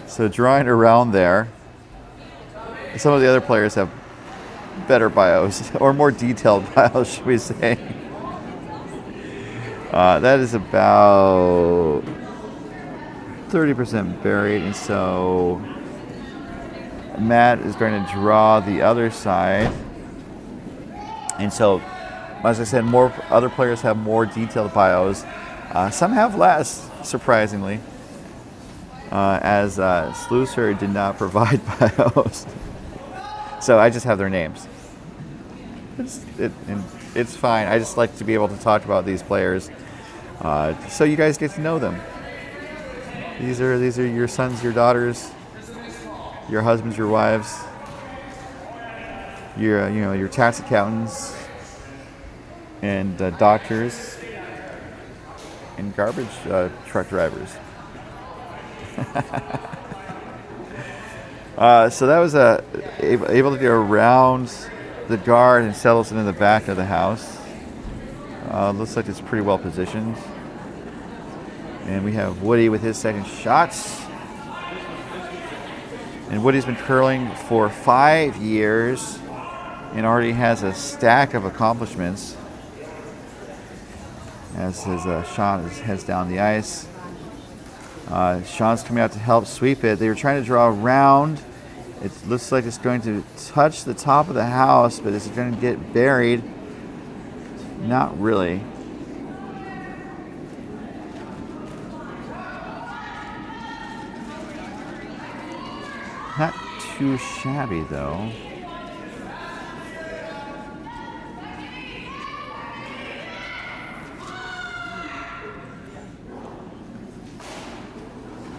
So drawing around there. Some of the other players have better bios, or more detailed bios, should we say. That is about 30% buried, and so Matt is going to draw the other side. And so, as I said, more other players have more detailed bios. Some have less, surprisingly, as Slusser did not provide bios. So I just have their names. It's fine. I just like to be able to talk about these players, so you guys get to know them. These are your sons, your daughters, your husbands, your wives, your tax accountants, and doctors, and garbage truck drivers. So that was able to get around the guard and settles it in the back of the house. Looks like it's pretty well positioned. And we have Woody with his second shots. And Woody's been curling for 5 years and already has a stack of accomplishments. As his Sean heads down the ice. Sean's coming out to help sweep it. They were trying to draw around. It looks like it's going to touch the top of the house, but is it going to get buried? Not really. Not too shabby, though.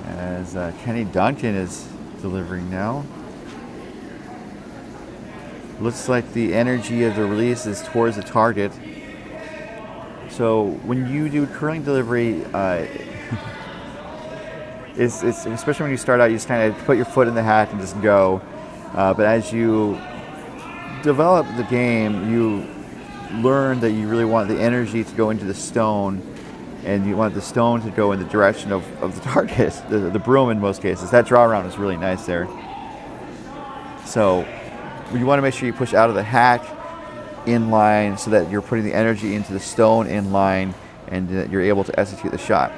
As Kenny Duncan is delivering now. Looks like the energy of the release is towards the target. So when you do curling delivery, it's especially when you start out, you just kind of put your foot in the hat and just go. But as you develop the game, you learn that you really want the energy to go into the stone, and you want the stone to go in the direction of the target, the broom in most cases. That draw around is really nice there. So you want to make sure you push out of the hack in line so that you're putting the energy into the stone in line and that you're able to execute the shot.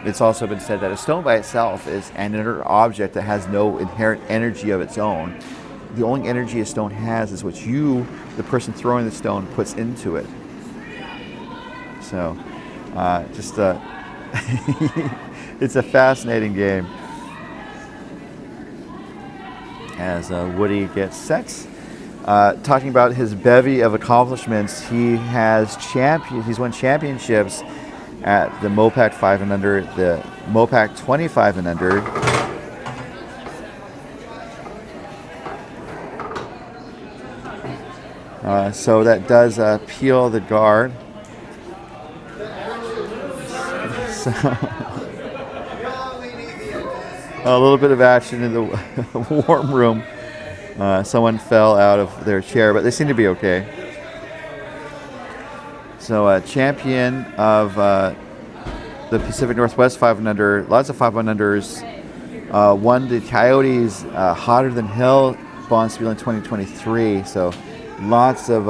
It's also been said that a stone by itself is an inert object that has no inherent energy of its own. The only energy a stone has is what you, the person throwing the stone, puts into it. So, it's a fascinating game. As Woody gets set. Talking about his bevy of accomplishments, he's won championships at the MoPac 5 and under, the MoPac 25 and under, So that does peel the guard. So a little bit of action in the warm room. Someone fell out of their chair, but they seem to be okay. So champion of the Pacific Northwest 5 and under, lots of 5 and unders. Won the Coyotes Hotter Than Hell Bonspiel in 2023. So lots of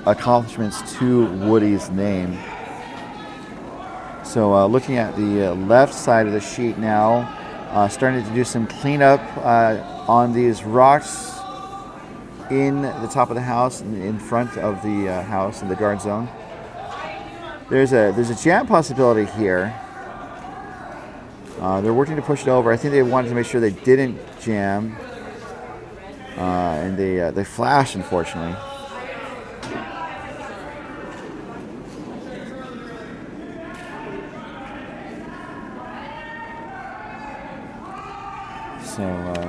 accomplishments to Woody's name. So looking at the left side of the sheet now, starting to do some cleanup on these rocks in the top of the house, in front of the house in the guard zone. There's a jam possibility here. They're working to push it over. I think they wanted to make sure they didn't jam, and they flashed, unfortunately. So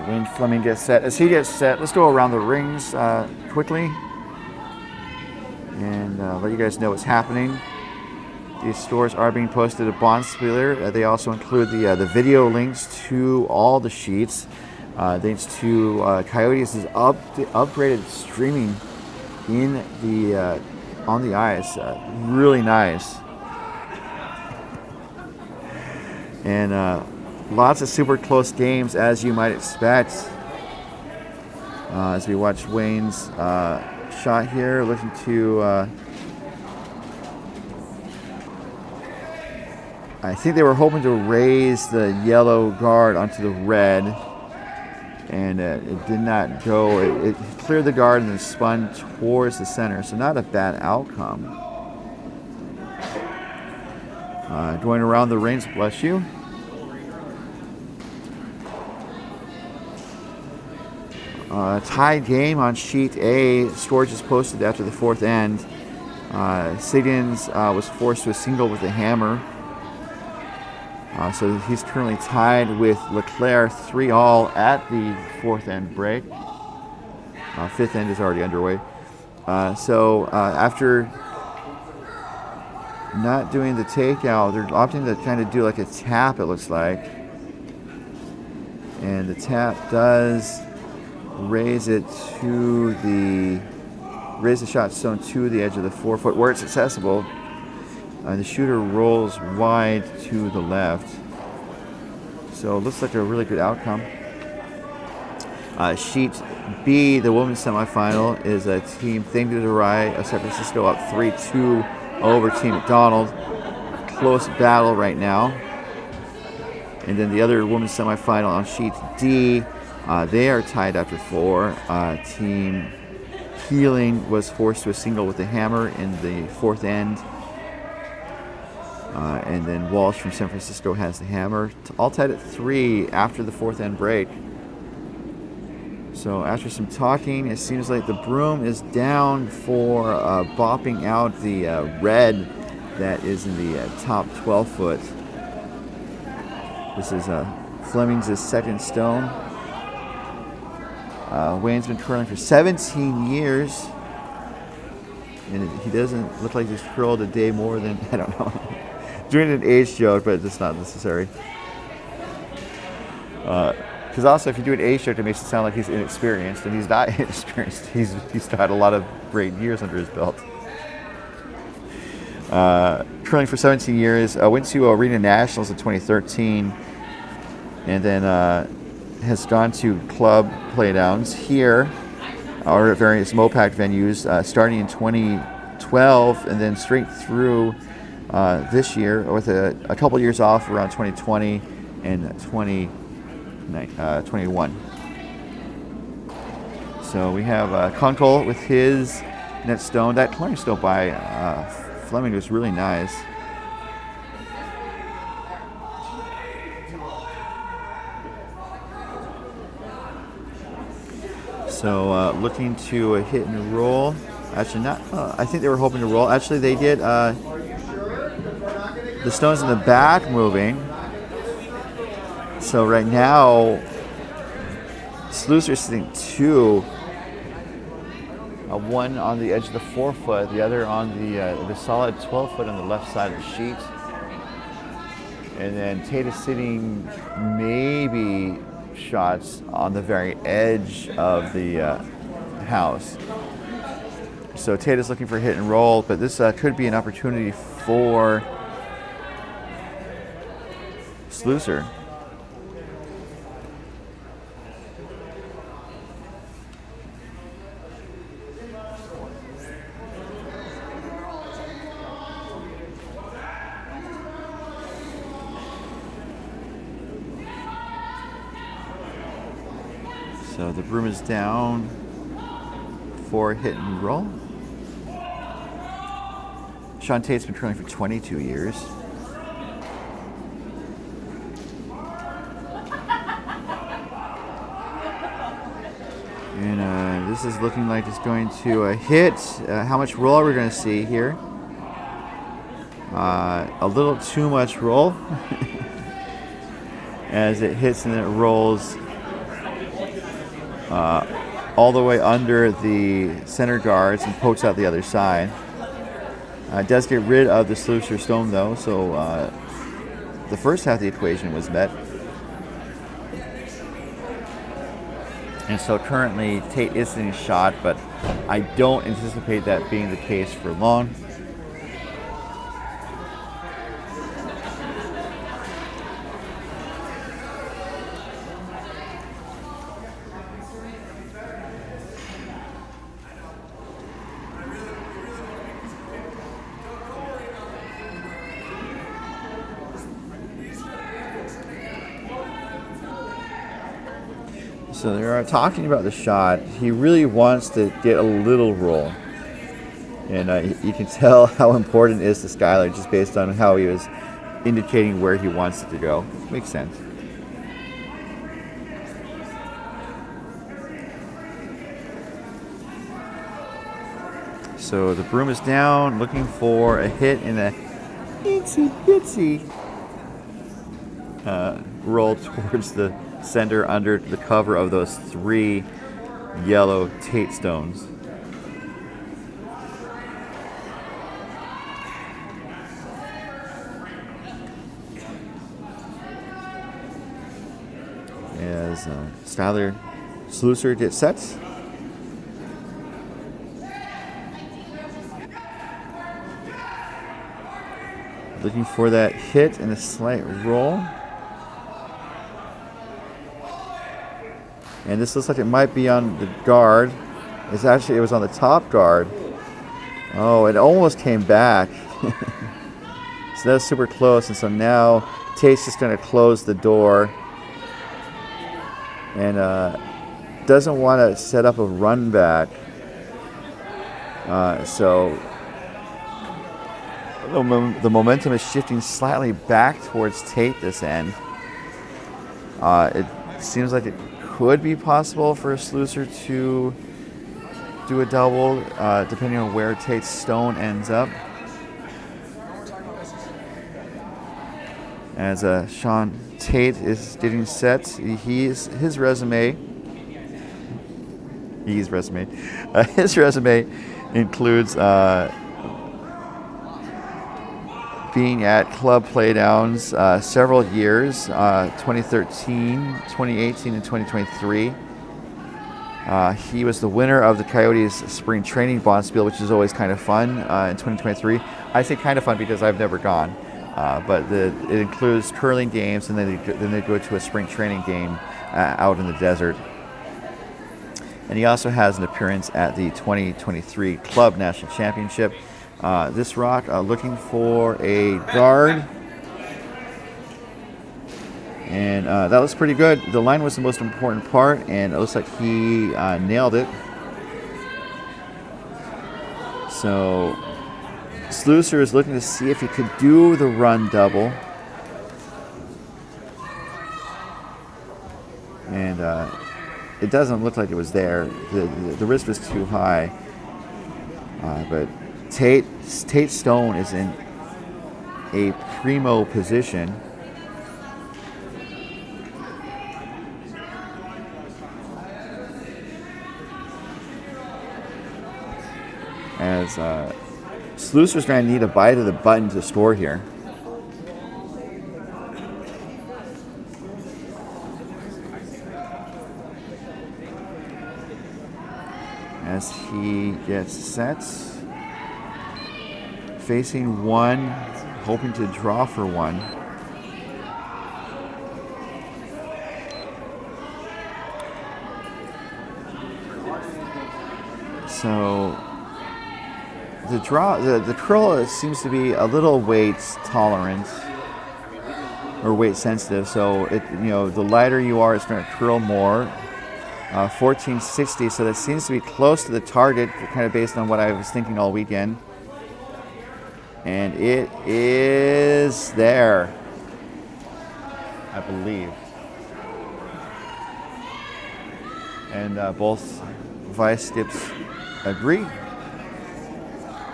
Wayne Fleming gets set. As he gets set, let's go around the rings quickly and let you guys know what's happening. These scores are being posted at Bonspieler. They also include the video links to all the sheets. Thanks to Coyotes' upgraded streaming in the on the ice. Really nice. And lots of super close games, as you might expect. As we watch Wayne's shot here, looking to. I think they were hoping to raise the yellow guard onto the red, and it did not go. It cleared the guard and then spun towards the center, so not a bad outcome. Going around the rings, bless you. Tied game on sheet A. Score just posted after the fourth end. Siggins was forced to a single with a hammer. So he's currently tied with Leclerc 3-all at the fourth end break. Fifth end is already underway. So after not doing the takeout, they're opting to kind of do like a tap, it looks like. And the tap does raise the shot zone to the edge of the 4 foot where it's accessible. The shooter rolls wide to the left. So it looks like a really good outcome. Sheet B, the women's semifinal, is a team Thing to Durai of San Francisco up 3-2 over Team McDonald. Close battle right now. And then the other women's semifinal on sheet D, they are tied after 4. Team Healing was forced to a single with a hammer in the fourth end. And then Walsh from San Francisco has the hammer. All tied at 3 after the fourth end break. So after some talking, it seems like the broom is down for bopping out the red that is in the top 12 foot. This is Fleming's second stone. Wayne's been curling for 17 years. And he doesn't look like he's curled a day more than, I don't know. Doing an age joke, but it's not necessary. Because also, if you do an age joke, it makes it sound like he's inexperienced, and he's not inexperienced. He's had a lot of great years under his belt. Curling for 17 years, went to Arena Nationals in 2013, and then has gone to club playdowns here, or at various MoPac venues, starting in 2012, and then straight through this year, with a couple years off around 2020 and 2021. So we have Kunkel with his net stone. That clearing stone by Fleming was really nice. So looking to hit and roll. Actually, not. I think they were hoping to roll. Actually, they did. The stone's in the back moving. So right now, Sluicer's sitting 2. one on the edge of the 4-foot, the other on the solid 12-foot on the left side of the sheet. And then Tate is sitting maybe shots on the very edge of the house. So Tate is looking for hit and roll, but this could be an opportunity for Slusser. So the broom is down for hit and roll. Sean Tate's been trailing for 22 years. And this is looking like it's going to hit. How much roll are we going to see here? A little too much roll as it hits and it rolls all the way under the center guards and pokes out the other side. It does get rid of the Slusser stone though, so the first half of the equation was met. And so currently Tate is sitting shot, but I don't anticipate that being the case for long. So they are talking about the shot. He really wants to get a little roll. And you can tell how important it is to Skylar just based on how he was indicating where he wants it to go. Makes sense. So the broom is down, looking for a hit in a itsy bitsy roll towards the center under the cover of those 3 yellow Tate stones. As Skylar Slusser gets set. Looking for that hit and a slight roll. And this looks like it might be on the guard. It was on the top guard. Oh, it almost came back. So that was super close. And so now Tate's just going to close the door. And doesn't want to set up a run back. So the momentum is shifting slightly back towards Tate this end. It seems like it could be possible for Slusser to do a double, depending on where Tate's stone ends up. As Sean Tate is getting set, his resume includes being at Club Playdowns several years, 2013, 2018, and 2023. He was the winner of the Coyotes Spring Training Bonspiel, which is always kind of fun in 2023. I say kind of fun because I've never gone, but it includes curling games, and then they go to a spring training game out in the desert. And he also has an appearance at the 2023 Club National Championship. This rock looking for a guard. And that was pretty good. The line was the most important part, and it looks like he nailed it. So Slusser is looking to see if he could do the run double. And it doesn't look like it was there. The risk was too high. But Tate Stone is in a primo position. as Sluicer's going to need a bite of the button to score here. As he gets set, facing one, hoping to draw for one. So the curl seems to be a little weight tolerant or weight sensitive. So the lighter you are, it's going to curl more. 1460, so that seems to be close to the target, kind of based on what I was thinking all weekend. And it is there, I believe. And both vice skips agree.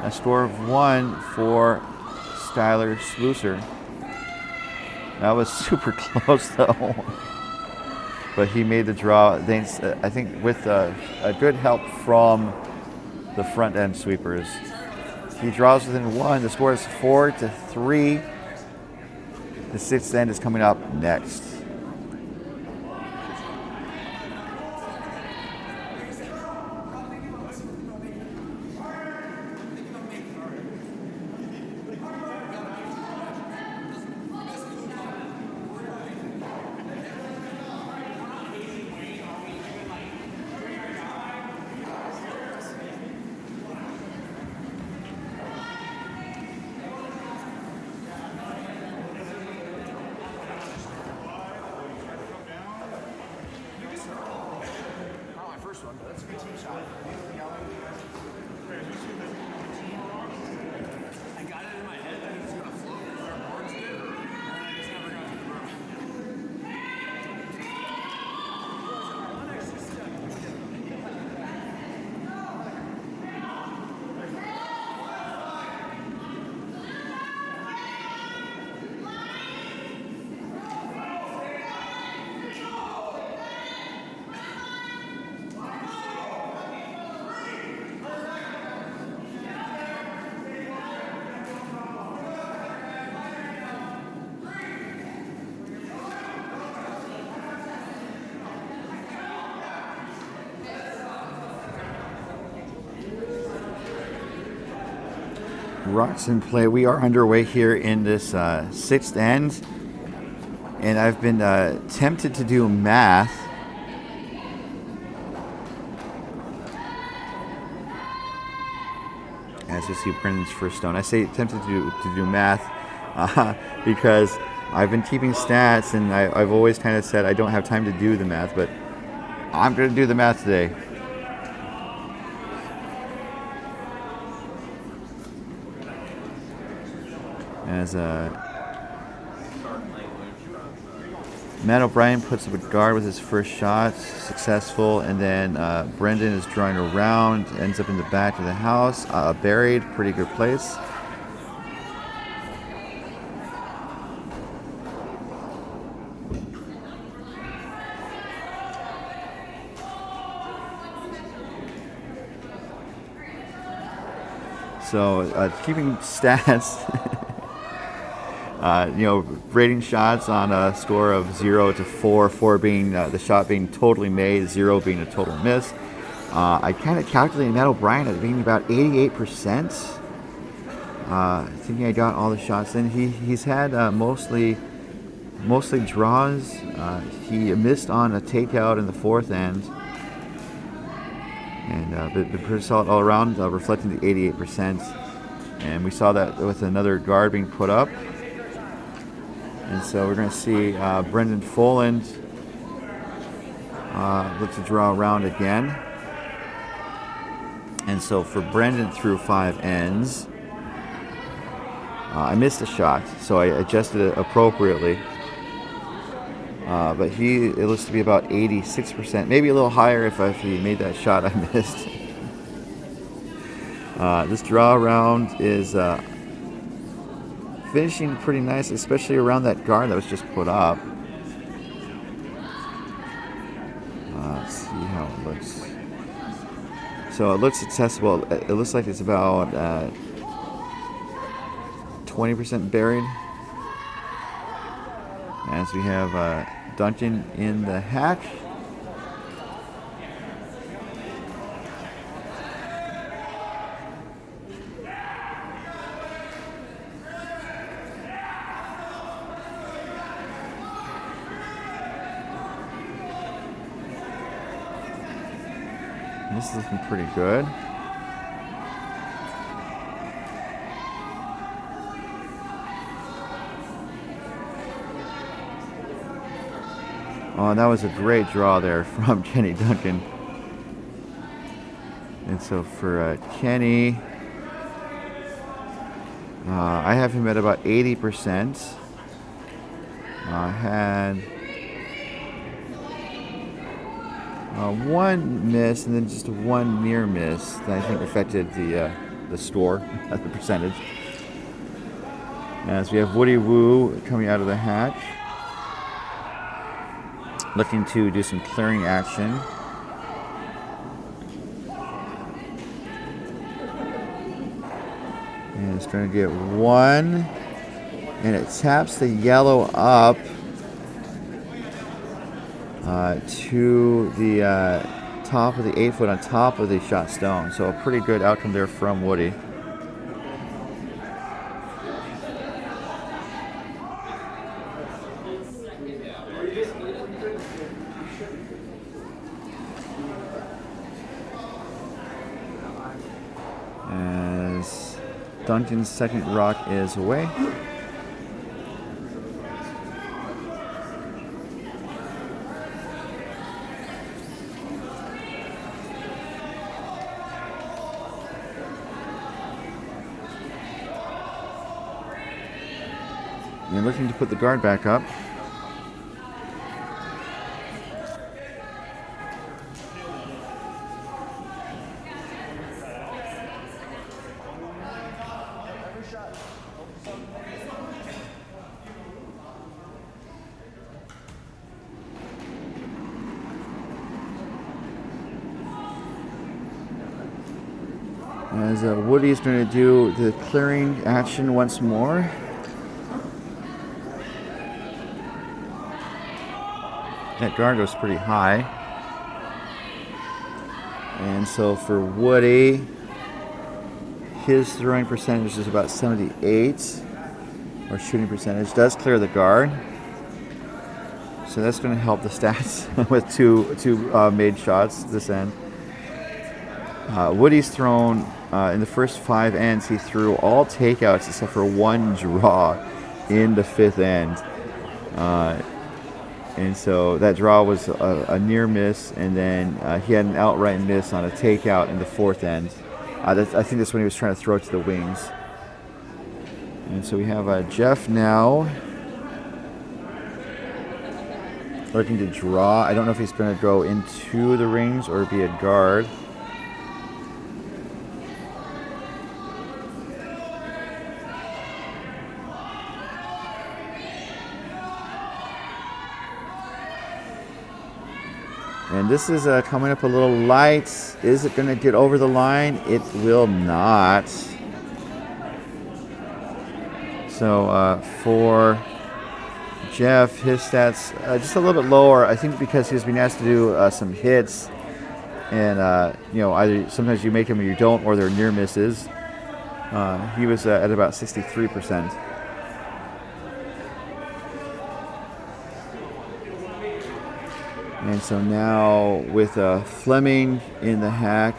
A score of 1 for Skylar Sluicer. That was super close though. But he made the draw, thanks, I think, with a good help from the front end sweepers. He draws within 1. The score is 4-3. The 6th end is coming up next. Rocks in play. We are underway here in this 6th end, and I've been tempted to do math. As you see, Brendan's first stone. I say tempted to do math because I've been keeping stats, and I've always kind of said I don't have time to do the math, but I'm going to do the math today. As Matt O'Brien puts up a guard with his first shot, successful, and then Brendan is drawing around, ends up in the back of the house, buried, pretty good place. So keeping stats. Rating shots on a score of 0 to 4, 4 being the shot being totally made, 0 being a total miss. I kind of calculated Matt O'Brien as being about 88%. Thinking I got all the shots in. He's had mostly draws. He missed on a takeout in the 4th end. And been pretty solid all around, reflecting the 88%. And we saw that with another guard being put up. And so we're going to see Brendan Foland look to draw around again. And so for Brendan through 5 ends, I missed a shot, so I adjusted it appropriately. But it looks to be about 86%, maybe a little higher if he made that shot I missed. This draw round is finishing pretty nice, especially around that guard that was just put up. Let's see how it looks. So it looks accessible. It looks like it's about 20% buried. As we have Duncan in the hack. This is looking pretty good. Oh, and that was a great draw there from Kenny Duncan. And so for Kenny, I have him at about 80%. I had one miss and then just one near miss that I think affected the score, the percentage. As we have Woody Woo coming out of the hatch, looking to do some clearing action. And it's trying to get one, and it taps the yellow up to the top of the 8-foot on top of the shot stone. So a pretty good outcome there from Woody. As Duncan's second rock is away. And looking to put the guard back up. As Woody's going to do the clearing action once more. That guard goes pretty high. And so for Woody, his throwing percentage is about 78, or shooting percentage. Does clear the guard. So that's going to help the stats with two made shots this end. Woody's thrown, in the first 5 ends, he threw all takeouts except for one draw in the 5th end. And so that draw was a near miss, and then he had an outright miss on a takeout in the 4th end. I think that's when he was trying to throw it to the wings. And so we have Jeff now looking to draw. I don't know if he's going to go into the rings or be a guard. And this is coming up a little light. Is it going to get over the line? It will not. So for Jeff, his stats just a little bit lower. I think because he's been asked to do some hits, and either sometimes you make them or you don't, or they're near misses. He was at about 63%. And so now with Fleming in the hack,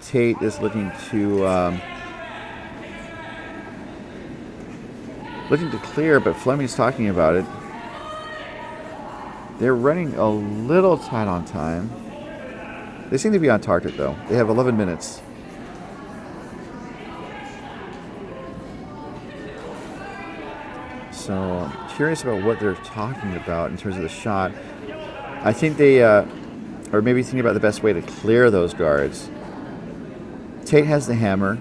Tate is looking to clear, but Fleming's talking about it. They're running a little tight on time. They seem to be on target though. They have 11 minutes. So I'm curious about what they're talking about in terms of the shot. I think they are maybe thinking about the best way to clear those guards. Tate has the hammer,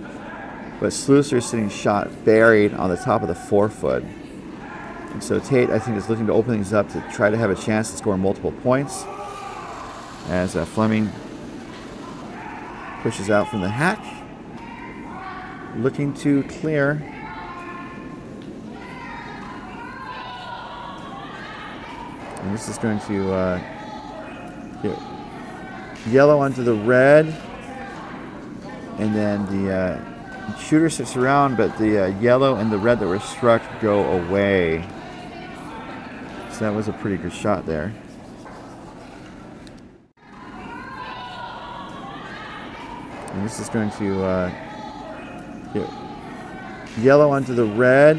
but Sluicer is sitting shot buried on the top of the 4-foot. And so Tate, I think, is looking to open things up to try to have a chance to score multiple points. As Fleming Pushes out from the hatch. Looking to clear. And this is going to get yellow onto the red. And then the shooter sits around, but the yellow and the red that were struck go away. So that was a pretty good shot there. And this is going to get yellow onto the red.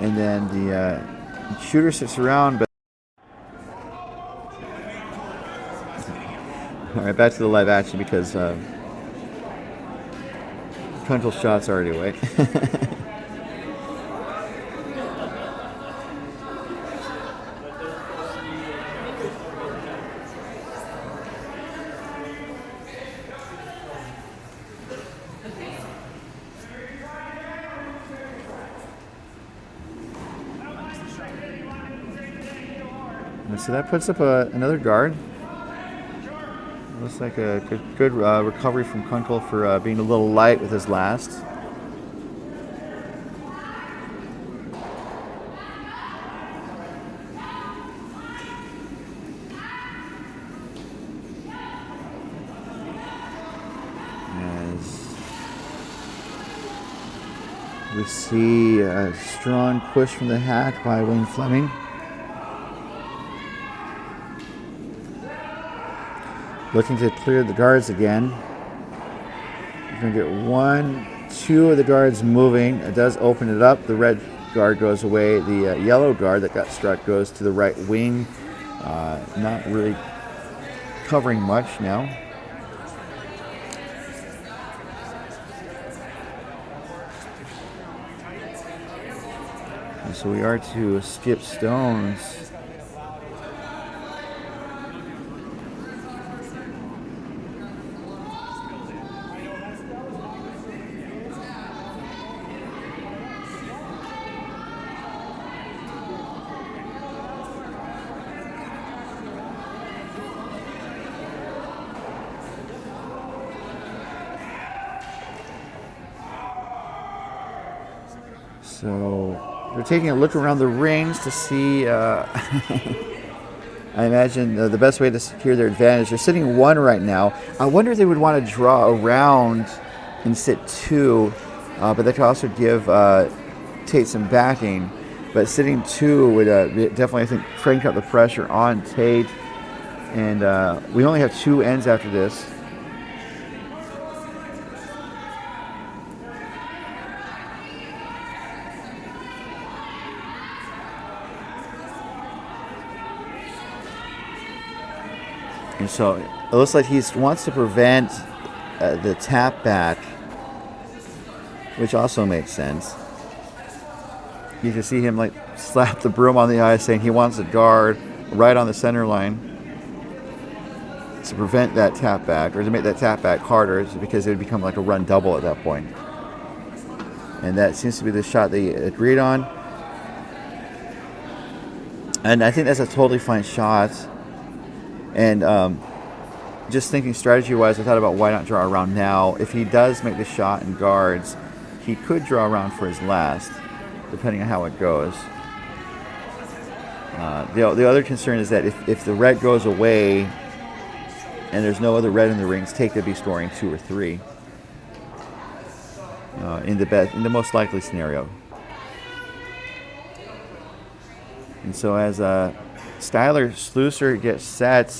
And then the shooter sits around, but all right, back to the live action because Kunkel's shot's already away. So that puts up another guard. Looks like a good recovery from Kunkel for being a little light with his last. As we see a strong push from the hat by Wayne Fleming. Looking to clear the guards again. You're going to get 1, 2 of the guards moving. It does open it up. The red guard goes away. The yellow guard that got struck goes to the right wing. Not really covering much now. And so we are to skip stones. So they're taking a look around the rings to see, I imagine the best way to secure their advantage. They're sitting 1 right now. I wonder if they would want to draw around and sit 2, but that could also give Tate some backing. But sitting 2 would definitely, I think, crank up the pressure on Tate. And we only have 2 ends after this. And so it looks like he wants to prevent the tap back, which also makes sense. You can see him like slap the broom on the ice, saying he wants a guard right on the center line to prevent that tap back, or to make that tap back harder, because it would become like a run double at that point. And that seems to be the shot they agreed on. And I think that's a totally fine shot. And just thinking strategy-wise, I thought about why not draw around now. If he does make the shot and guards, he could draw around for his last, depending on how it goes. The other concern is that if the red goes away and there's no other red in the rings, Tate could be scoring 2 or 3 in the most likely scenario. And so as Styler Slusser gets set,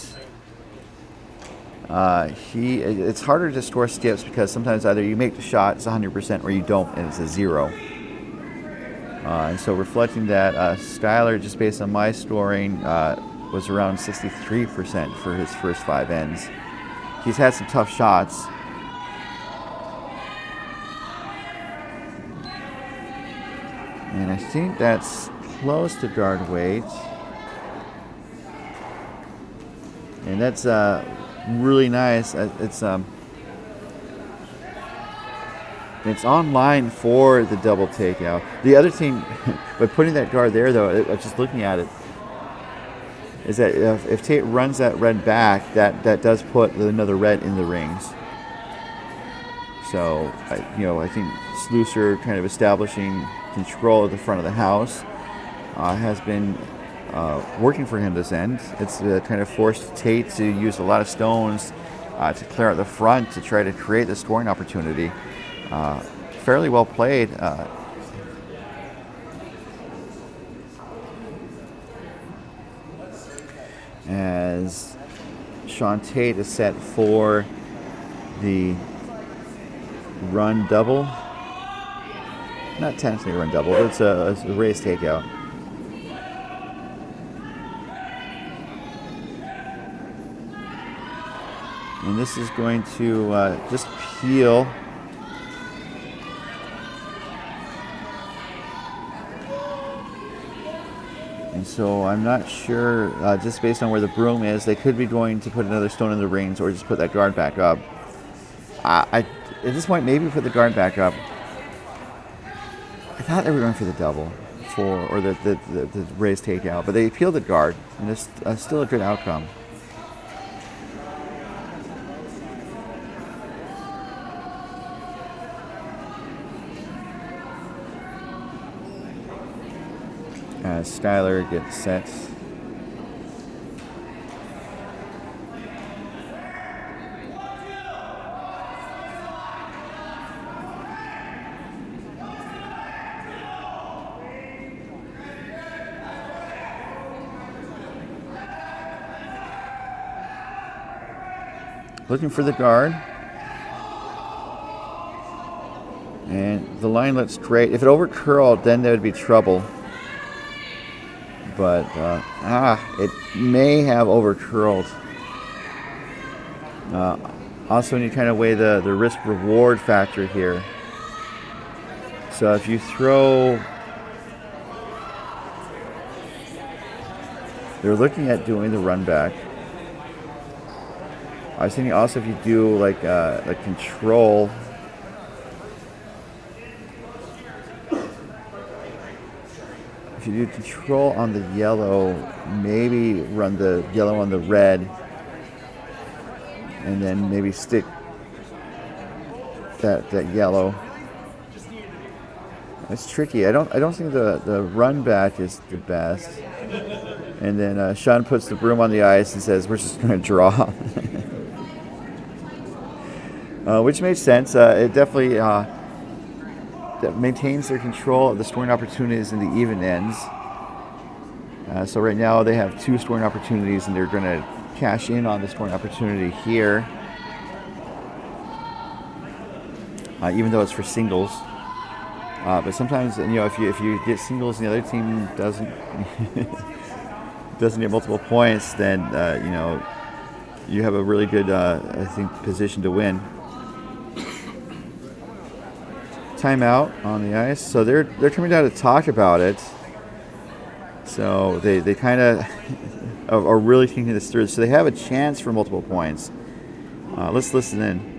it's harder to score skips because sometimes either you make the shot, it's 100%, or you don't, and it's a 0. And so reflecting that, Styler, just based on my scoring, was around 63% for his first 5 ends. He's had some tough shots. And I think that's close to guard weight. And that's really nice. It's online for the double takeout. The other team, by putting that guard there, though, just looking at it, is that if Tate runs that red back, that does put another red in the rings. So, I think Sluicer kind of establishing control at the front of the house has been working for him this end. It's kind of forced Tate to use a lot of stones to clear out the front to try to create the scoring opportunity. Fairly well played. As Sean Tate is set for the run double. Not technically a run double, but it's a raised takeout. And this is going to just peel. And so I'm not sure, just based on where the broom is, they could be going to put another stone in the rings or just put that guard back up. At this point, maybe put the guard back up. I thought they were going for the double, or the raised takeout, but they peeled the guard, and it's still a good outcome. As Skylar gets set. Looking for the guard. And the line looks great. If it overcurled, then there would be trouble. But, it may have overcurled. Also, when you kind of weigh the risk-reward factor here. So if you throw... They're looking at doing the run back. I was thinking also if you do like control, if you do control on the yellow, maybe run the yellow on the red, and then maybe stick that yellow. It's tricky. I don't think the run back is the best. And then Sean puts the broom on the ice and says, "We're just going to draw." Which makes sense. It definitely that maintains their control of the scoring opportunities in the even ends. So right now they have 2 scoring opportunities, and they're going to cash in on the scoring opportunity here, even though it's for singles. But sometimes, if you get singles and the other team doesn't get multiple points, then you have a really good position to win. Timeout on the ice. So they're coming down to talk about it. So they kind of are really thinking this through. So they have a chance for multiple points. Let's listen in.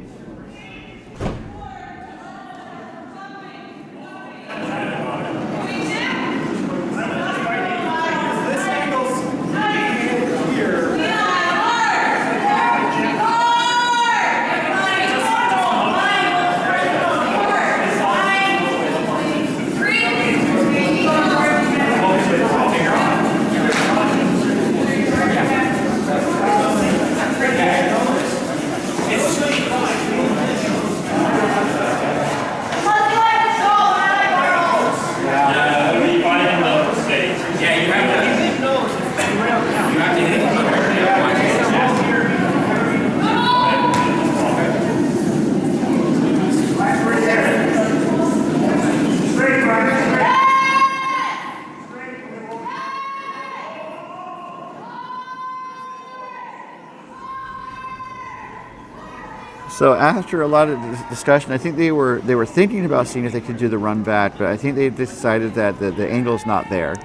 So after a lot of discussion, I think they were thinking about seeing if they could do the run back, but I think they decided that the angle's not there,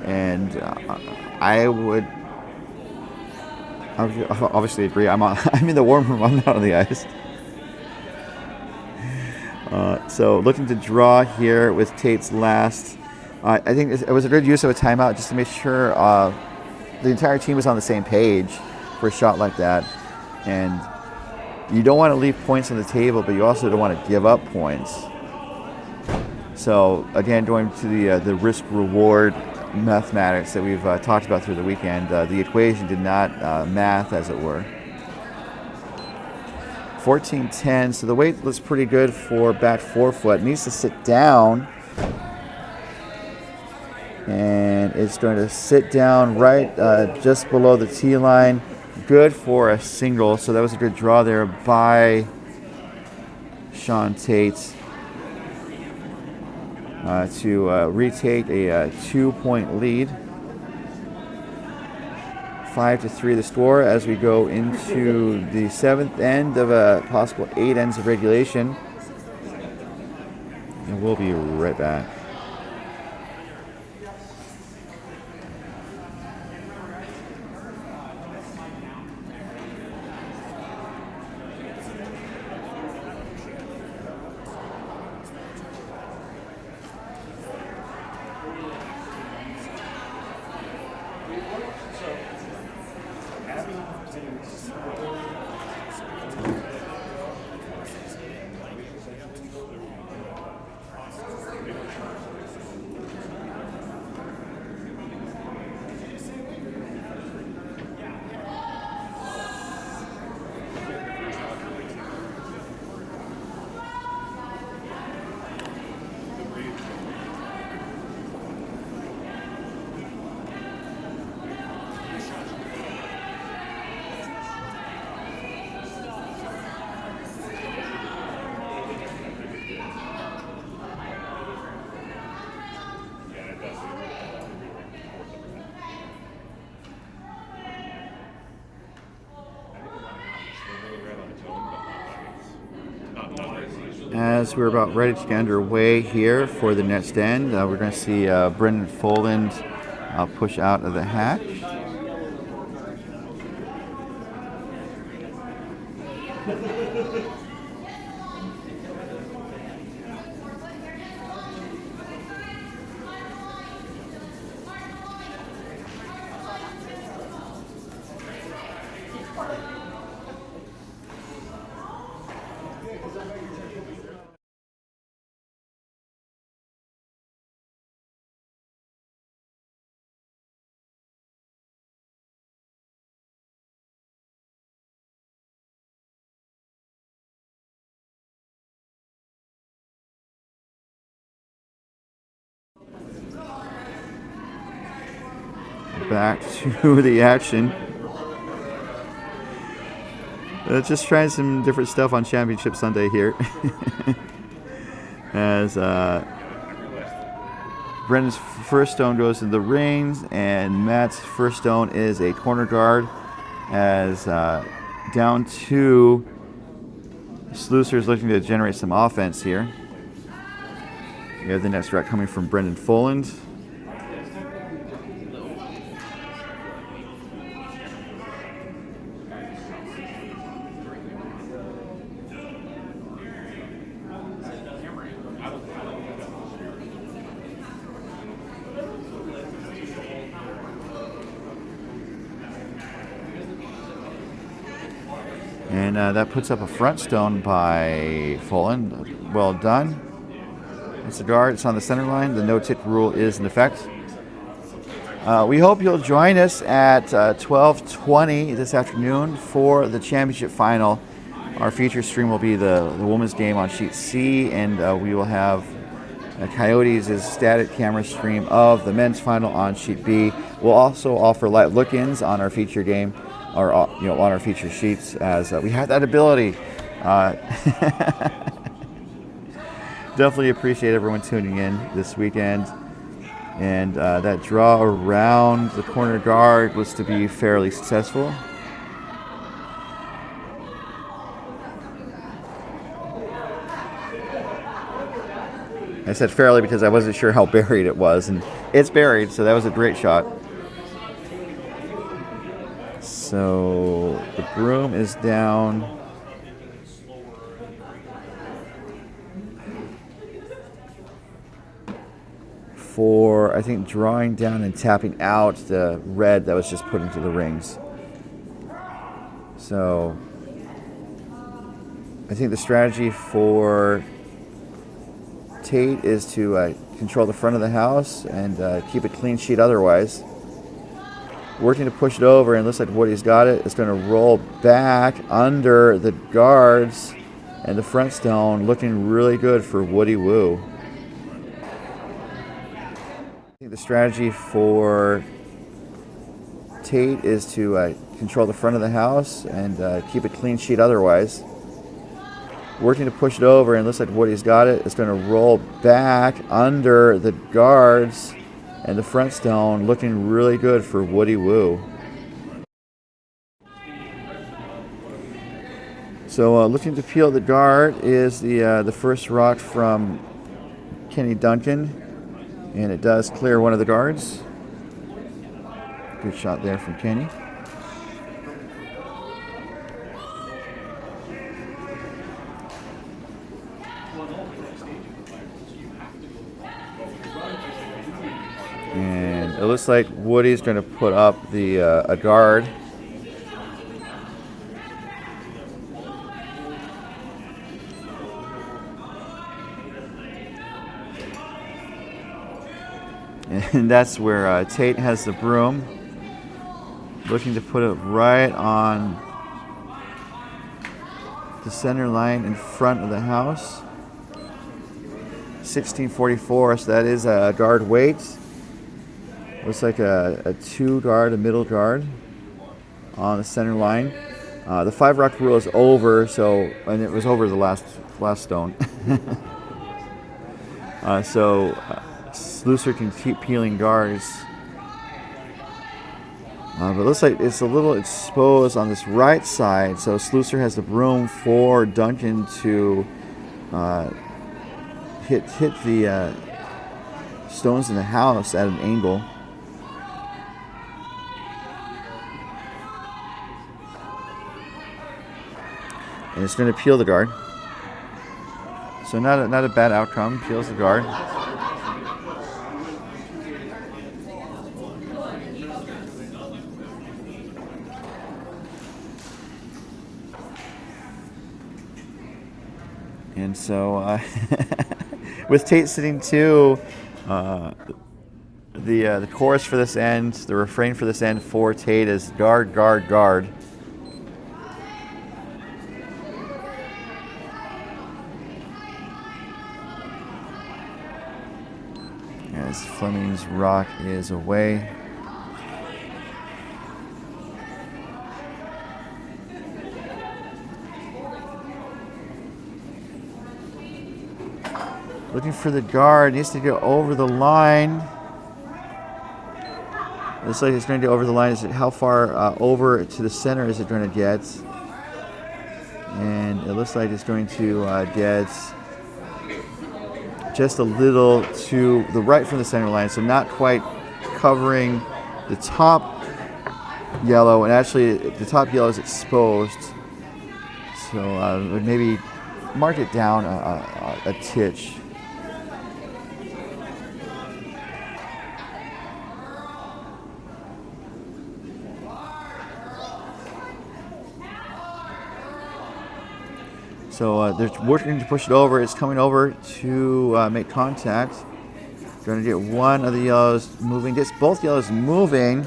and I would obviously agree. I'm in the warm room. I'm not on the ice. So looking to draw here with Tate's last. I think it was a good use of a timeout just to make sure the entire team is on the same page for a shot like that, and you don't want to leave points on the table, but you also don't want to give up points. So again, going to the risk-reward mathematics that we've talked about through the weekend, the equation did not math, as it were. 14-10, so the weight looks pretty good for back forefoot. It needs to sit down, and it's going to sit down right just below the tee line. Good for a single, so that was a good draw there by Sean Tate to retake a 2-point lead. 5-3 the score as we go into the 7th end of a possible 8 ends of regulation. And we'll be right back. As we're about ready to get underway here for the next end, we're going to see Brendan Foland push out of the hatch. Back to the action. Just trying some different stuff on Championship Sunday here. As Brendan's first stone goes to the rings, and Matt's first stone is a corner guard. As down two, Sluicer is looking to generate some offense here. We have the next threat coming from Brendan Foland. And that puts up a front stone by Foland. Well done. It's a guard. It's on the center line. The no-tip rule is in effect. We hope you'll join us at 12:20 this afternoon for the championship final. Our feature stream will be the women's game on sheet C, and we will have Coyotes' static camera stream of the men's final on sheet B. We'll also offer live look-ins on our feature game, or on our feature sheets, as we have that ability. Definitely appreciate everyone tuning in this weekend. And that draw around the corner guard was to be fairly successful. I said fairly because I wasn't sure how buried it was, and it's buried, so that was a great shot. So the broom is down. for, I think, drawing down and tapping out the red that was just put into the rings. So I think the strategy for Tate is to control the front of the house and keep a clean sheet otherwise. Working to push it over, and looks like Woody's got it. It's going to roll back under the guards and the front stone, looking really good for Woody Woo. I think the strategy for Tate is to control the front of the house and keep a clean sheet otherwise. Working to push it over, and looks like Woody's got it. It's going to roll back under the guards and the front stone, looking really good for Woody Woo. So looking to peel the guard is the first rock from Kenny Duncan, and it does clear one of the guards. Good shot there from Kenny. And it looks like Woody's going to put up the a guard. And that's where Tate has the broom, looking to put it right on the center line in front of the house. 1644, so that is a guard weight. Looks like a 2 guard, a middle guard on the center line. The 5 rock rule is over, so, and it was over the last stone. So Sluicer can keep peeling guards. But it looks like it's a little exposed on this right side, so Sluicer has the broom for Duncan to hit the stones in the house at an angle. And it's going to peel the guard. So not a bad outcome. Peels the guard. And so with Tate sitting 2, the chorus for this end, the refrain for this end for Tate is guard, guard, guard. As Fleming's rock is away. Looking for the guard, needs to go over the line. Looks like it's going to go over the line. Is it how far over to the center is it going to get? And it looks like it's going to get just a little to the right from the center line, so not quite covering the top yellow, and actually the top yellow is exposed. So maybe mark it down a titch. So they're working to push it over. It's coming over to make contact. Going to get one of the yellows moving. Gets both yellows moving.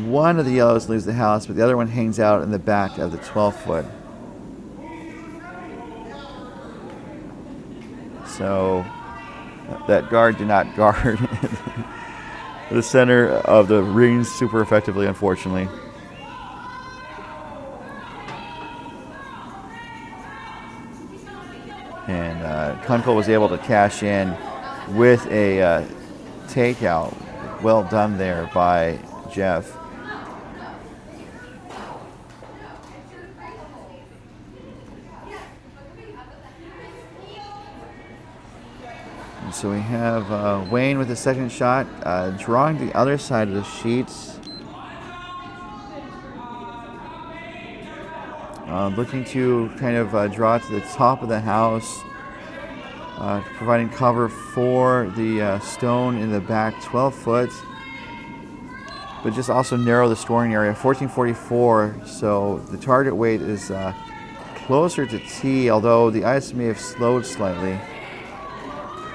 One of the yellows leaves the house, but the other one hangs out in the back of the 12-foot. So that guard did not guard the center of the rings super effectively, unfortunately. And Kunkel was able to cash in with a takeout. Well done there by Jeff. And so we have Wayne with the second shot, drawing the other side of the sheets. Looking to kind of draw to the top of the house. providing cover for the stone in the back 12 foot, but just also narrow the scoring area. 1444, so the target weight is closer to T, although the ice may have slowed slightly,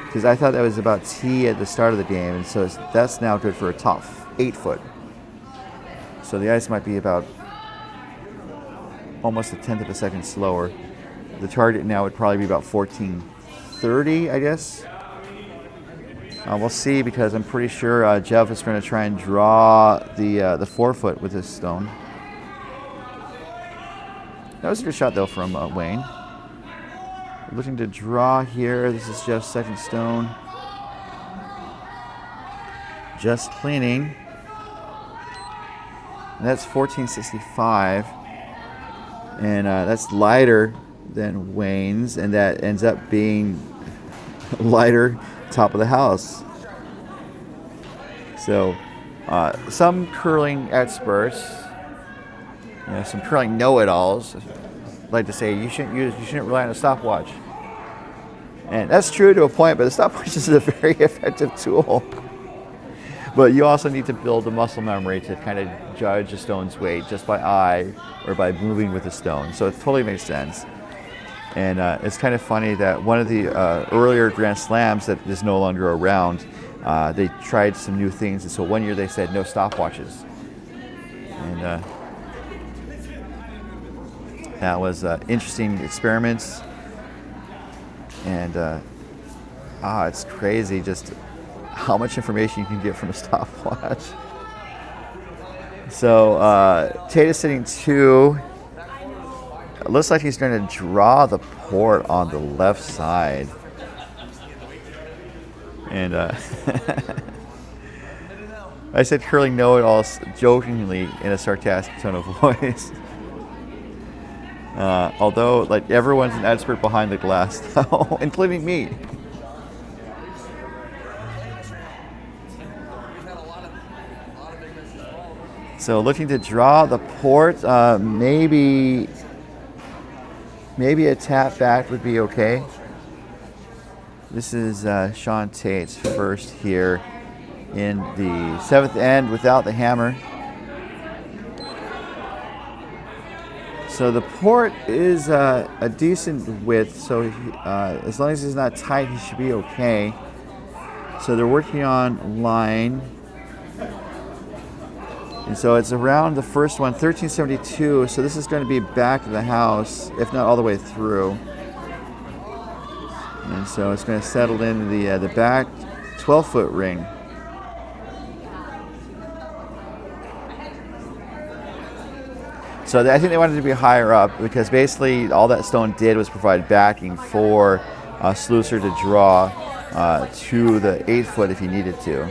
because I thought that was about T at the start of the game, and so that's now good for a top 8 foot. So the ice might be about almost a tenth of a second slower. The target now would probably be about 1430, I guess. We'll see, because I'm pretty sure Jeff is going to try and draw the 4 foot with this stone. That was a good shot though from Wayne. Looking to draw here. This is Jeff's second stone. Just cleaning. And that's 1465. And that's lighter than Wayne's, and that ends up being lighter top of the house. So some curling experts, some curling know-it-alls like to say you shouldn't rely on a stopwatch. And that's true to a point, but the stopwatch is a very effective tool. But you also need to build the muscle memory to kind of judge a stone's weight just by eye or by moving with the stone. So it totally makes sense. And it's kind of funny that one of the earlier Grand Slams that is no longer around, they tried some new things. And so one year they said no stopwatches. And that was interesting experiments. And it's crazy just how much information you can get from a stopwatch. So Tate is sitting 2. It looks like he's going to draw the port on the left side. And I said curling know-it-alls jokingly in a sarcastic tone of voice. Although, like, everyone's an expert behind the glass now, including me. So looking to draw the port, maybe a tap back would be okay. This is Sean Tate's first here in the 7th end without the hammer. So the port is a decent width, so as long as it's not tight, he should be okay. So they're working on line. And so it's around the first one, 1372, so this is going to be back of the house, if not all the way through. And so it's going to settle into the back 12-foot ring. So I think they wanted to be higher up, because basically all that stone did was provide backing for Sluicer to draw to the 8-foot if he needed to.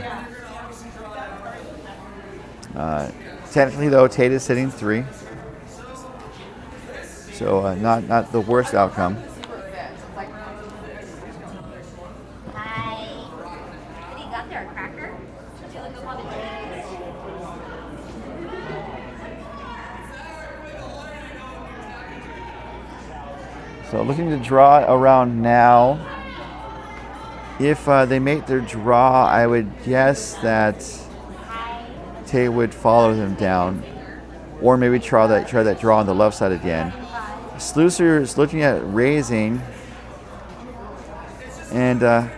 Technically, though, Tate is sitting 3, so not the worst outcome. Hi. What do you got there? A cracker? Did you look up on the cheese? So looking to draw around now. If they make their draw, I would guess that Tate would follow them down, or maybe try that draw on the left side again. Sluicer is looking at raising, and that'd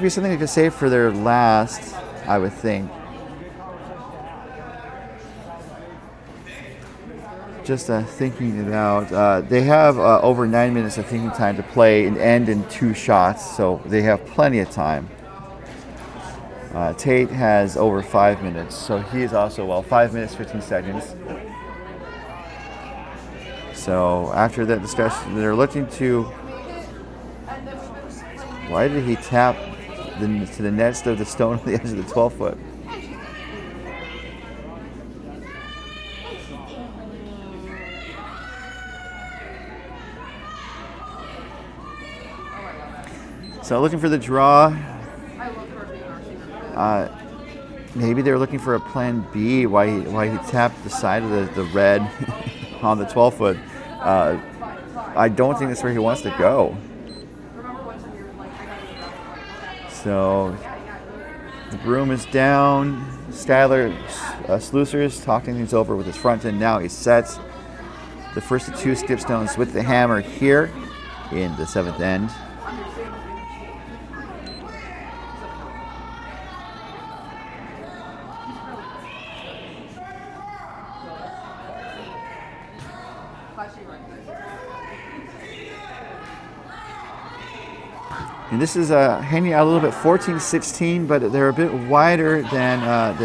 be something they could save for their last, I would think. Just thinking it out. They have over 9 minutes of thinking time to play and end in 2 shots, so they have plenty of time. Tate has over 5 minutes, so he is also, 5 minutes, 15 seconds. So after that discussion, they're looking to, why did he tap to the next of the stone on the edge of the 12-foot? So looking for the draw. Maybe they were looking for a plan B, why he tapped the side of the red on the 12-foot. I don't think that's where he wants to go. So the broom is down. Skylar Slusser is talking things over with his front end now. He sets the first of 2 skip stones with the hammer here in the 7th end. And this is hanging out a little bit 14-16, but they're a bit wider than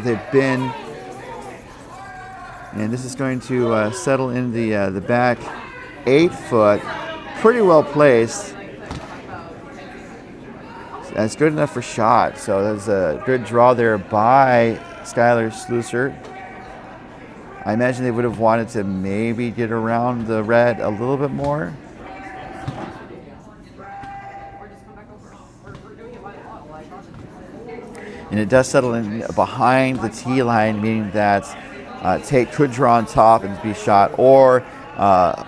they've been. And this is going to settle in the back 8 foot, pretty well placed. That's good enough for shot. So that's a good draw there by Skylar Slusser. I imagine they would have wanted to maybe get around the red a little bit more. And it does settle in behind the tee line, meaning that Tate could draw on top and be shot, or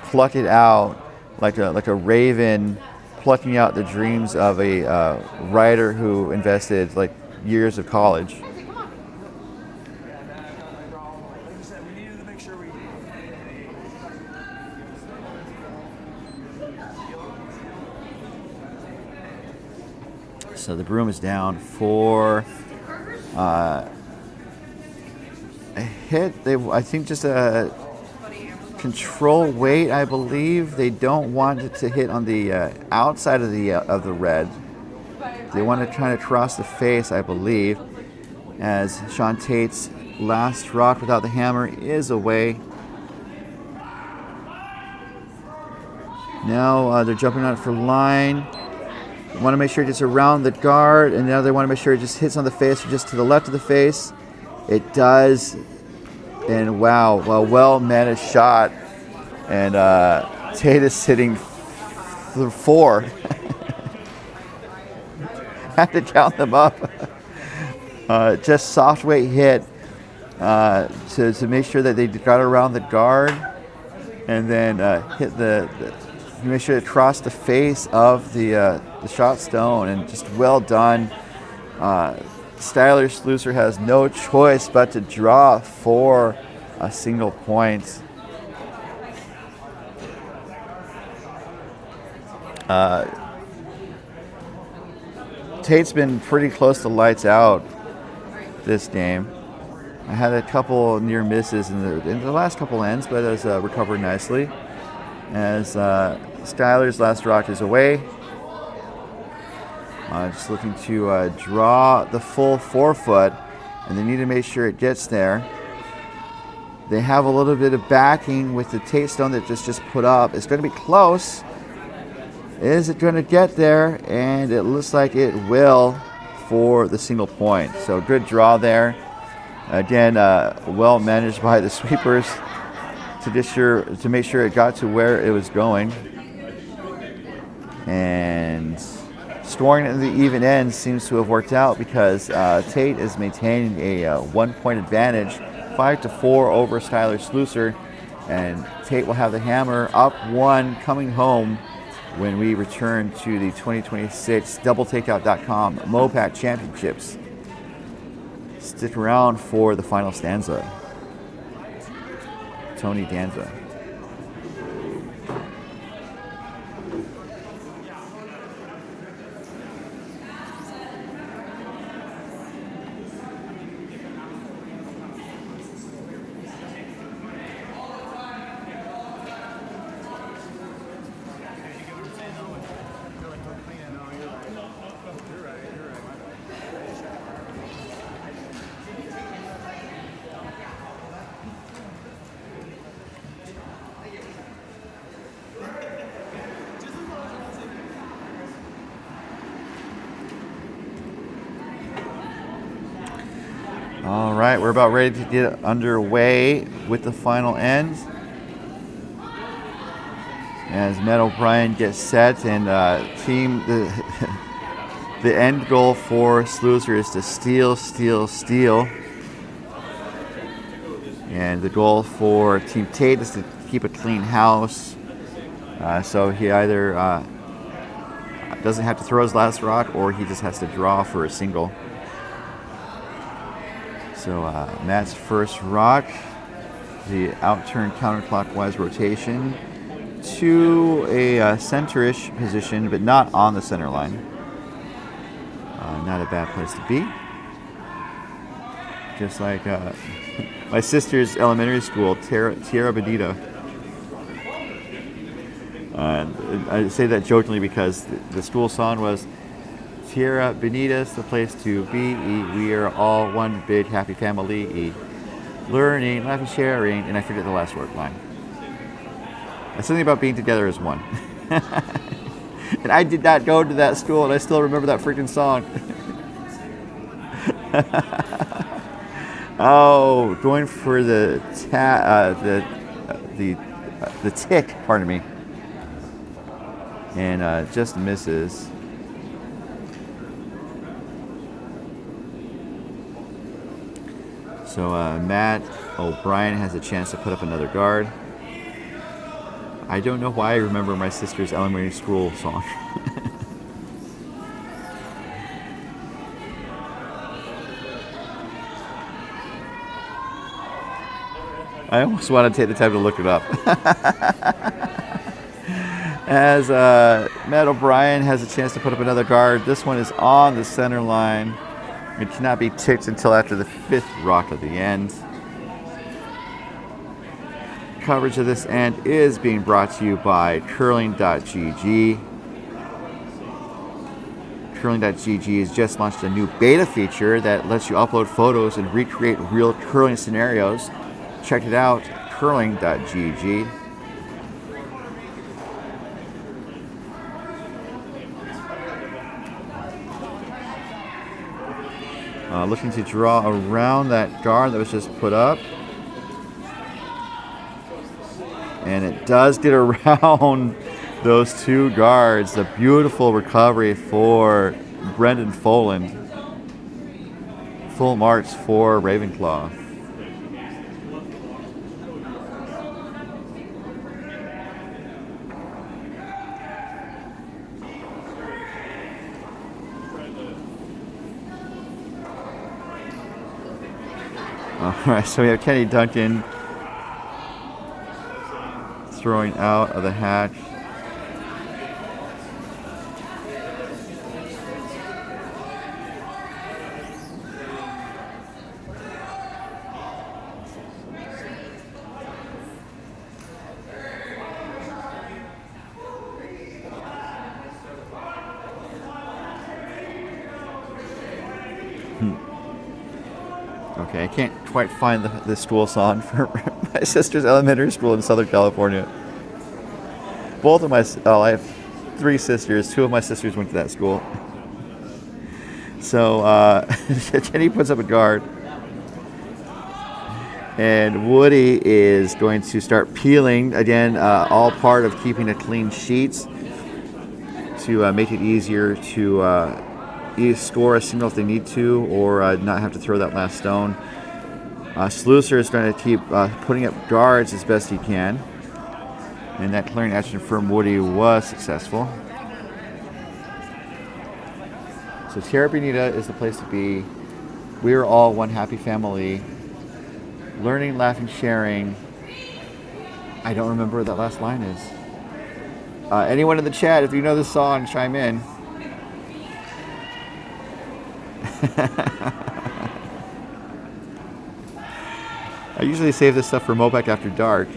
pluck it out like a raven, plucking out the dreams of a writer who invested like years of college. So the broom is down for a hit. I think just a control weight. I believe they don't want it to hit on the outside of the red. They want to try to cross the face, I believe, as Sean Tate's last rock without the hammer is away. Now they're jumping out for line. Want to make sure it gets around the guard, and now they want to make sure it just hits on the face or just to the left of the face. It does, and wow, well managed shot, and Tate is sitting 4. Have to count them up. Just soft weight hit to make sure that they got around the guard, and then hit make sure it crossed the face of the shot stone, and just well done. Skylar Slusser has no choice but to draw for a single point. Tate's been pretty close to lights out this game. I had a couple near misses in the last couple ends, but has recovered nicely. As Skylar's last rock is away. Just looking to draw the full 4 foot, and they need to make sure it gets there. They have a little bit of backing with the Tate stone that just put up. It's going to be close. Is it going to get there? And it looks like it will for the single point. So good draw there. Again, well managed by the sweepers to make sure it got to where it was going. And scoring in the even end seems to have worked out, because Tate is maintaining a 1 point advantage, 5-4 over Skylar Slusser, and Tate will have the hammer up 1 coming home when we return to the 2026 doubletakeout.com MoPac Championships. Stick around for the final stanza. Tony Danza. All right, we're about ready to get underway with the final end. As Matt O'Brien gets set, and the end goal for Slusser is to steal, steal, steal. And the goal for Team Tate is to keep a clean house. So he either doesn't have to throw his last rock, or he just has to draw for a single. So Matt's first rock, the outturn counterclockwise rotation to a center-ish position, but not on the center line. Not a bad place to be. Just like my sister's elementary school, Tierra Bonita. I say that jokingly because the school song was Tierra Bonita's the place to be. We are all one big happy family. Learning, laughing, sharing, and I forget the last word line. It's something about being together as one. And I did not go to that school, and I still remember that freaking song. Oh, going for the tick, pardon me, and just misses. So Matt O'Brien has a chance to put up another guard. I don't know why I remember my sister's elementary school song. I almost want to take the time to look it up. As Matt O'Brien has a chance to put up another guard. This one is on the center line. It cannot be ticked until after the 5th rock of the end. Coverage of this end is being brought to you by curling.gg. Curling.gg has just launched a new beta feature that lets you upload photos and recreate real curling scenarios. Check it out, curling.gg. Looking to draw around that guard that was just put up. And it does get around those two guards. A beautiful recovery for Brendan Foland. Full marks for Ravenclaw. All right, so we have Kenny Duncan throwing out of the hatch. Okay, I can't quite find the school song for my sister's elementary school in Southern California. Both of I have 3 sisters. 2 of my sisters went to that school. So Kenny puts up a guard. And Woody is going to start peeling. Again, all part of keeping a clean sheet to make it easier to either score a single if they need to, or not have to throw that last stone. Sluicer is going to keep putting up guards as best he can, and that clearing action from Woody was successful. So Tierra Bonita is the place to be. We are all one happy family. Learning, laughing, sharing. I don't remember what that last line is. Anyone in the chat, if you know this song, chime in. I usually save this stuff for MoPac After Dark,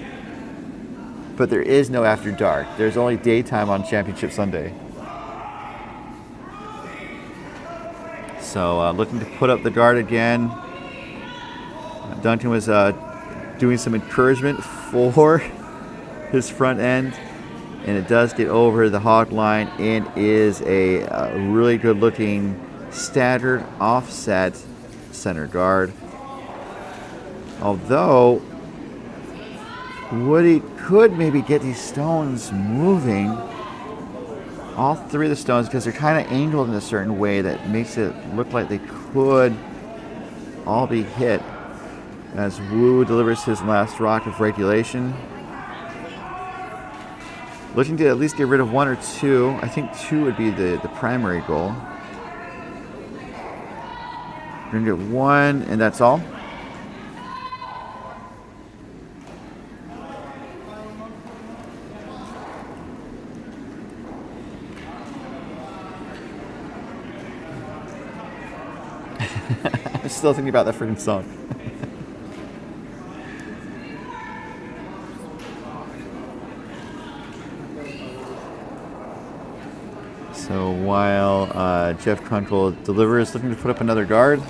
but there is no After Dark. There's only daytime on Championship Sunday. So looking to put up the guard again. Duncan was doing some encouragement for his front end, and it does get over the hog line and is a really good looking staggered offset center guard. Although Woody could maybe get these stones moving, all 3 of the stones, because they're kind of angled in a certain way that makes it look like they could all be hit, as Wu delivers his last rock of regulation. Looking to at least get rid of 1 or 2. I think 2 would be the primary goal. We're going to get 1, and that's all. I'm still thinking about that freaking song. So while Jeff Kunkel delivers, looking to put up another guard.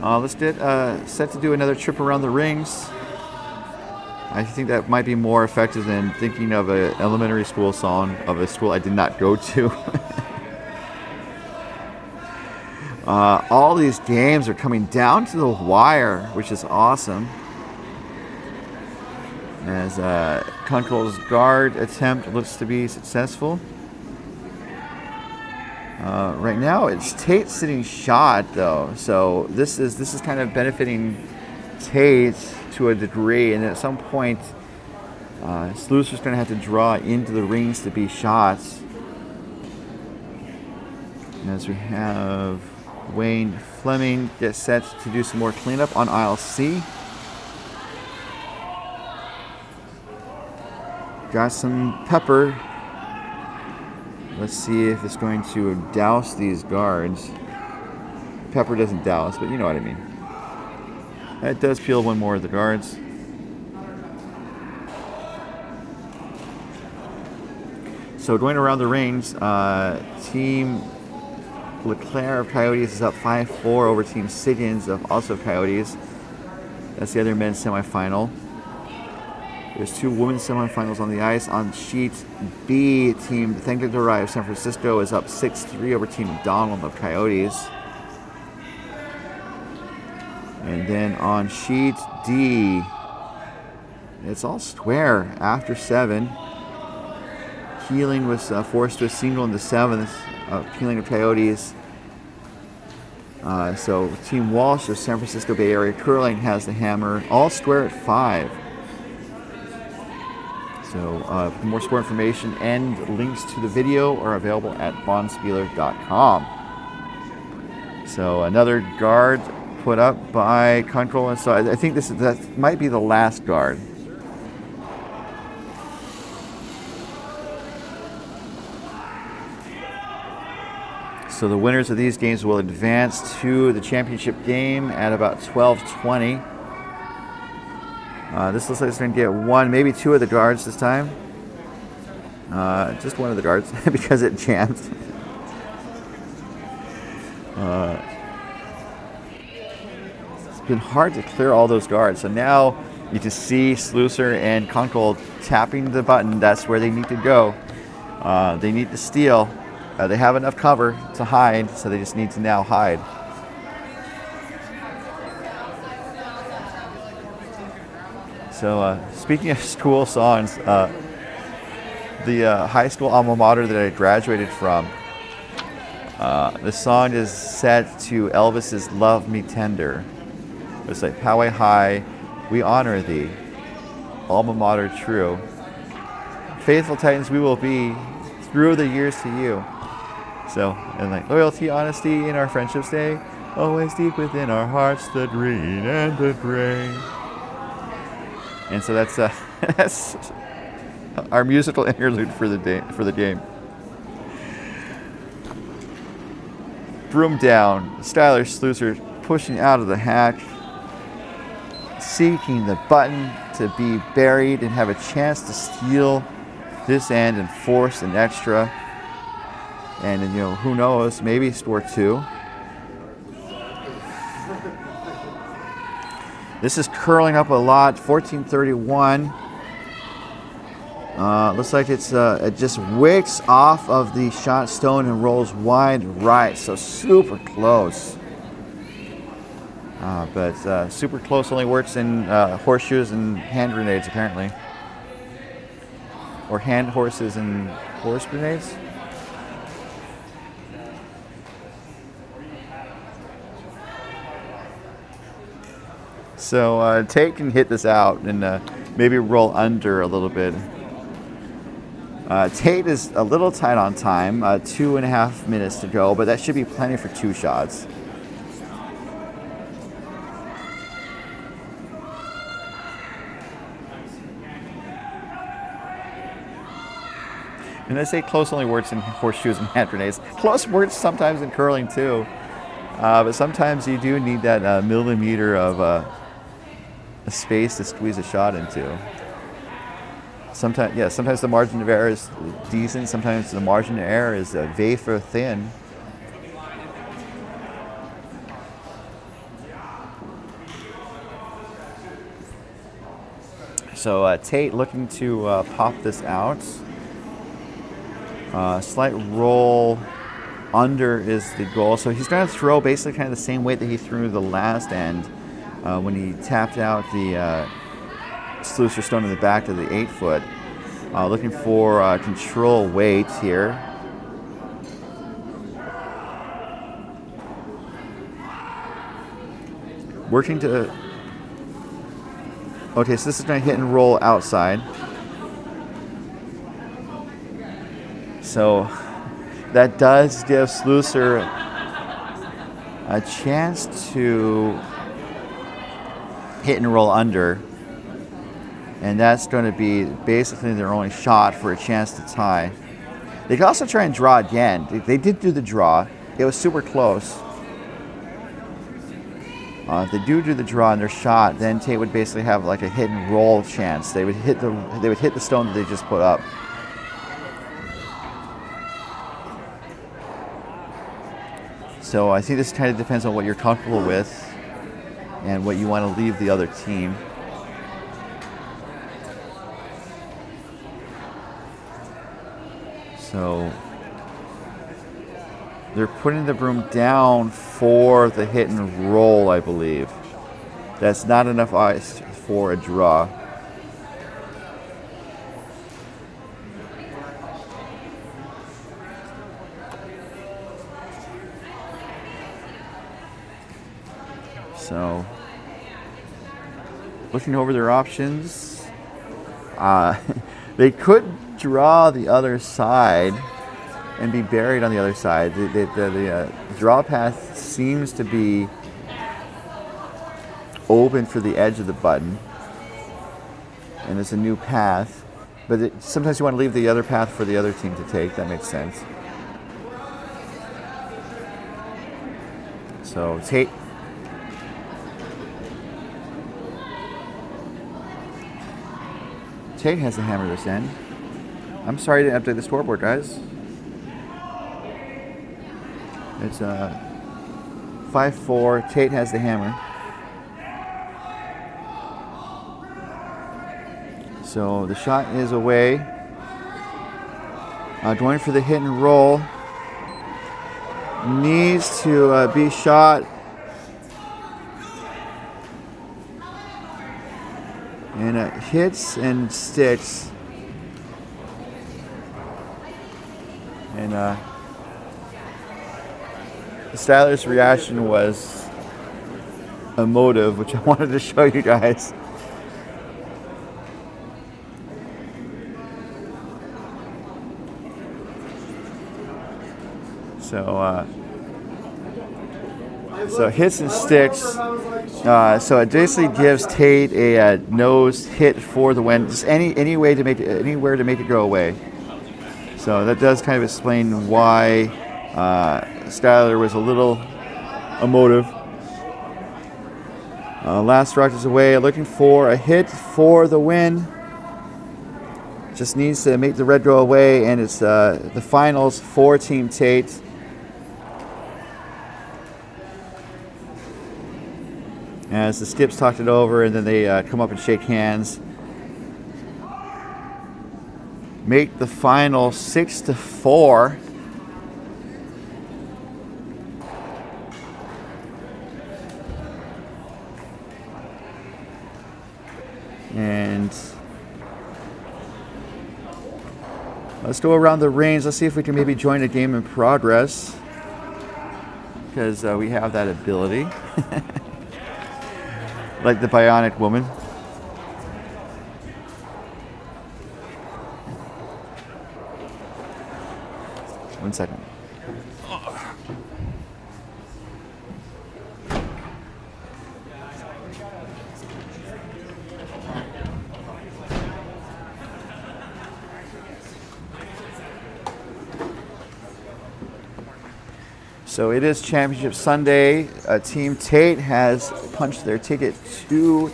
Let's get set to do another trip around the rings. I think that might be more effective than thinking of an elementary school song of a school I did not go to. All these games are coming down to the wire, which is awesome. As Kunkel's guard attempt looks to be successful. Right now, it's Tate sitting shot though, so this is kind of benefiting Tate to a degree, and at some point, Sluicer's going to have to draw into the rings to be shots. As we have Wayne Fleming get set to do some more cleanup on aisle C. Got some pepper. Let's see if it's going to douse these guards. Pepper doesn't douse, but you know what I mean. That does peel 1 more of the guards. So going around the rings, Team LeClaire of Coyotes is up 5-4 over Team Siggins of also Coyotes. That's the other men's semifinal. There's 2 women's semifinals on the ice. On sheet B, Team Thank Dorai of San Francisco is up 6-3 over Team Donald of Coyotes. And then on sheet D, it's all square after 7. Keeling was forced to a single in the 7th. Keeling of Coyotes. So Team Walsh of San Francisco Bay Area Curling has the hammer. All square at 5. So for more sport information and links to the video are available at bonspieler.com. So another guard put up by Kunkel, and so I think that might be the last guard. So the winners of these games will advance to the championship game at about 12:20. This looks like it's going to get 1, maybe 2 of the guards this time. Just 1 of the guards because it jammed. It's been hard to clear all those guards. So now you can see Sluicer and Kunkel tapping the button. That's where they need to go. They need to steal. They have enough cover to hide, so they just need to now hide. So speaking of school songs, the high school alma mater that I graduated from, the song is set to Elvis's Love Me Tender. It's like, Poway High, we honor thee, alma mater true. Faithful Titans we will be through the years to you. So, and like, loyalty, honesty in our friendship stay, always deep within our hearts, the green and the gray. And so that's that's our musical interlude for the day, for the game. Broom down, Skylar Sluicer pushing out of the hack, seeking the button to be buried and have a chance to steal this end and force an extra. And you know, who knows, maybe score 2. This is curling up a lot, 14:31. Looks like it just wicks off of the shot stone and rolls wide right, so super close. But super close only works in horseshoes and hand grenades, apparently. Or hand horses and horse grenades. So Tate can hit this out and maybe roll under a little bit. Tate is a little tight on time, 2.5 minutes to go, but that should be plenty for 2 shots. And I say close only works in horseshoes and hand grenades. Close works sometimes in curling too, but sometimes you do need that millimeter of a space to squeeze a shot into. Sometimes, yeah, sometimes the margin of error is decent. Sometimes the margin of error is wafer thin. So Tate looking to pop this out. Slight roll under is the goal. So he's going to throw basically kind of the same weight that he threw the last end when he tapped out the sluicer stone in the back to the 8-foot. Looking for control weight here. Working to... Okay, so this is going to hit and roll outside. So that does give Sluicer a chance to hit and roll under. And that's going to be basically their only shot for a chance to tie. They could also try and draw again. They did do the draw. It was super close. If they do the draw in their shot, then Tate would basically have like a hit and roll chance. They would hit the stone that they just put up. So I think this kind of depends on what you're comfortable with and what you want to leave the other team. So they're putting the broom down for the hit and roll, I believe. That's not enough ice for a draw. So, looking over their options, they could draw the other side and be buried on the other side. The draw path seems to be open for the edge of the button, and it's a new path. But sometimes you want to leave the other path for the other team to take. That makes sense. So Tate. Tate has the hammer this end. I'm sorry to update the scoreboard, guys. It's 5-4. Tate has the hammer. So the shot is away. Going for the hit and roll. Needs to be shot. And it hits and sticks. And Styler's reaction was emotive, which I wanted to show you guys. So hits and sticks. So it basically gives Tate a nose hit for the win. Just any way to make it, anywhere to make it go away. So that does kind of explain why Skyler was a little emotive. Last rock is away, looking for a hit for the win. Just needs to make the red go away, and it's the finals for Team Tate. As the skips talked it over, and then they come up and shake hands. Make the final 6-4. And let's go around the range. Let's see if we can maybe join a game in progress, because we have that ability. Like the Bionic Woman. 1 second. So it is Championship Sunday. Team Tate has punched their ticket to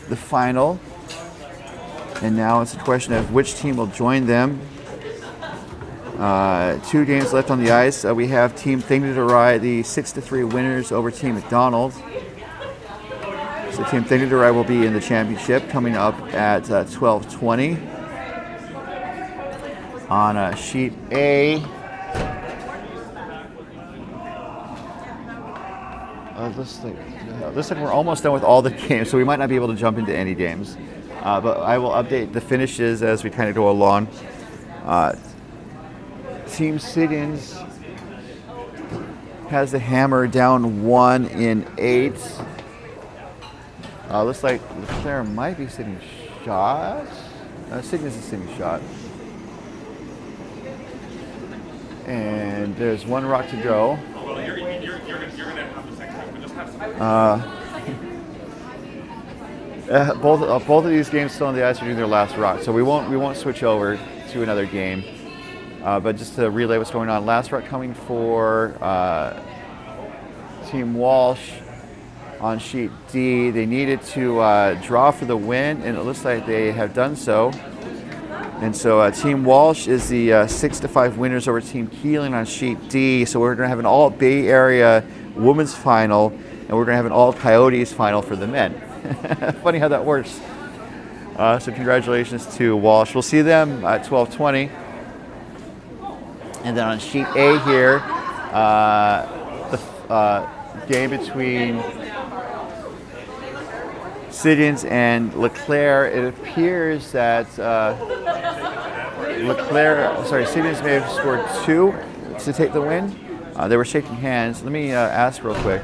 the final. And now it's a question of which team will join them. 2 games left on the ice. We have Team Thingdarai, the 6-3 winners over Team McDonald. So Team Thingdarai will be in the championship coming up at 12:20. On sheet A, looks like we're almost done with all the games, so we might not be able to jump into any games. But I will update the finishes as we kind of go along. Team Siggins has the Hammer down 1 in 8. Looks like Leclerc might be sitting shot. Siggins is sitting shot. And there's 1 rock to go. Well, you're going to have the second time, but just have some. Both of these games still on the ice are doing their last rock, so we won't switch over to another game. But just to relay what's going on, last rock coming for Team Walsh on sheet D. They needed to draw for the win, and it looks like they have done so. And so Team Walsh is the 6-5 winners over Team Keeling on sheet D. So we're going to have an all Bay Area women's final, and we're going to have an all Coyotes final for the men. Funny how that works. So congratulations to Walsh. We'll see them at 12:20. And then on sheet A here, the game between Siggins and Leclerc. It appears that Siggins may have scored 2 to take the win. They were shaking hands. Let me ask real quick.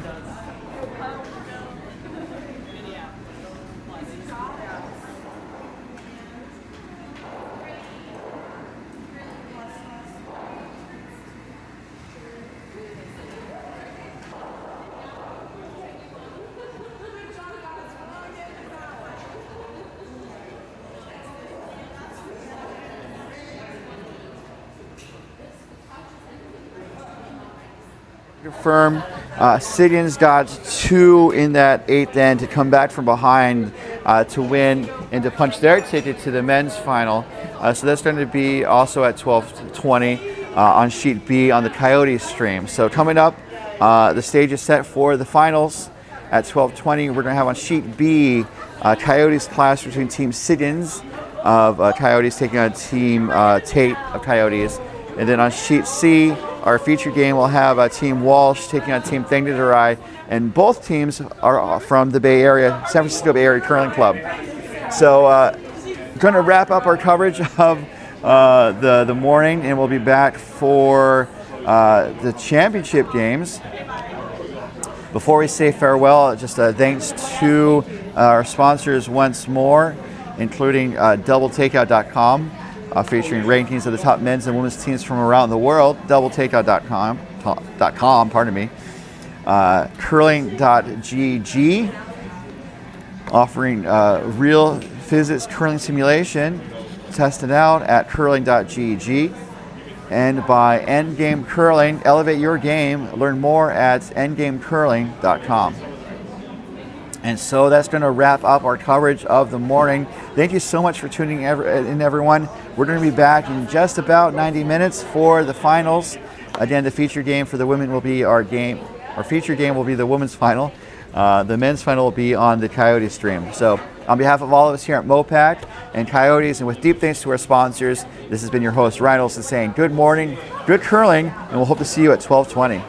Confirm Siggins got 2 in that 8th end to come back from behind to win and to punch their ticket to the men's final. So that's going to be also at 12:20 on sheet B on the Coyotes stream. So coming up, the stage is set for the finals at 12:20. We're going to have on sheet B Coyotes clash between Team Siggins of Coyotes taking on Team Tate of Coyotes. And then on sheet C, our feature game will have Team Walsh taking on Team Thingdarai, and both teams are from the Bay Area, San Francisco Bay Area Curling Club. So going to wrap up our coverage of the morning, and we'll be back for the championship games. Before we say farewell, just thanks to our sponsors once more, including DoubleTakeout.com. Featuring rankings of the top men's and women's teams from around the world, doubletakeout.com, pardon me. Curling.gg, offering real physics curling simulation. Test it out at curling.gg. And by Endgame Curling, elevate your game. Learn more at endgamecurling.com. And so that's going to wrap up our coverage of the morning. Thank you so much for tuning in, everyone. We're going to be back in just about 90 minutes for the finals. Again, the feature game for the women will be our game. Our feature game will be the women's final. The men's final will be on the Coyote stream. So on behalf of all of us here at MoPac and Coyotes, and with deep thanks to our sponsors, this has been your host, Ryan Olson, saying good morning, good curling, and we'll hope to see you at 12:20.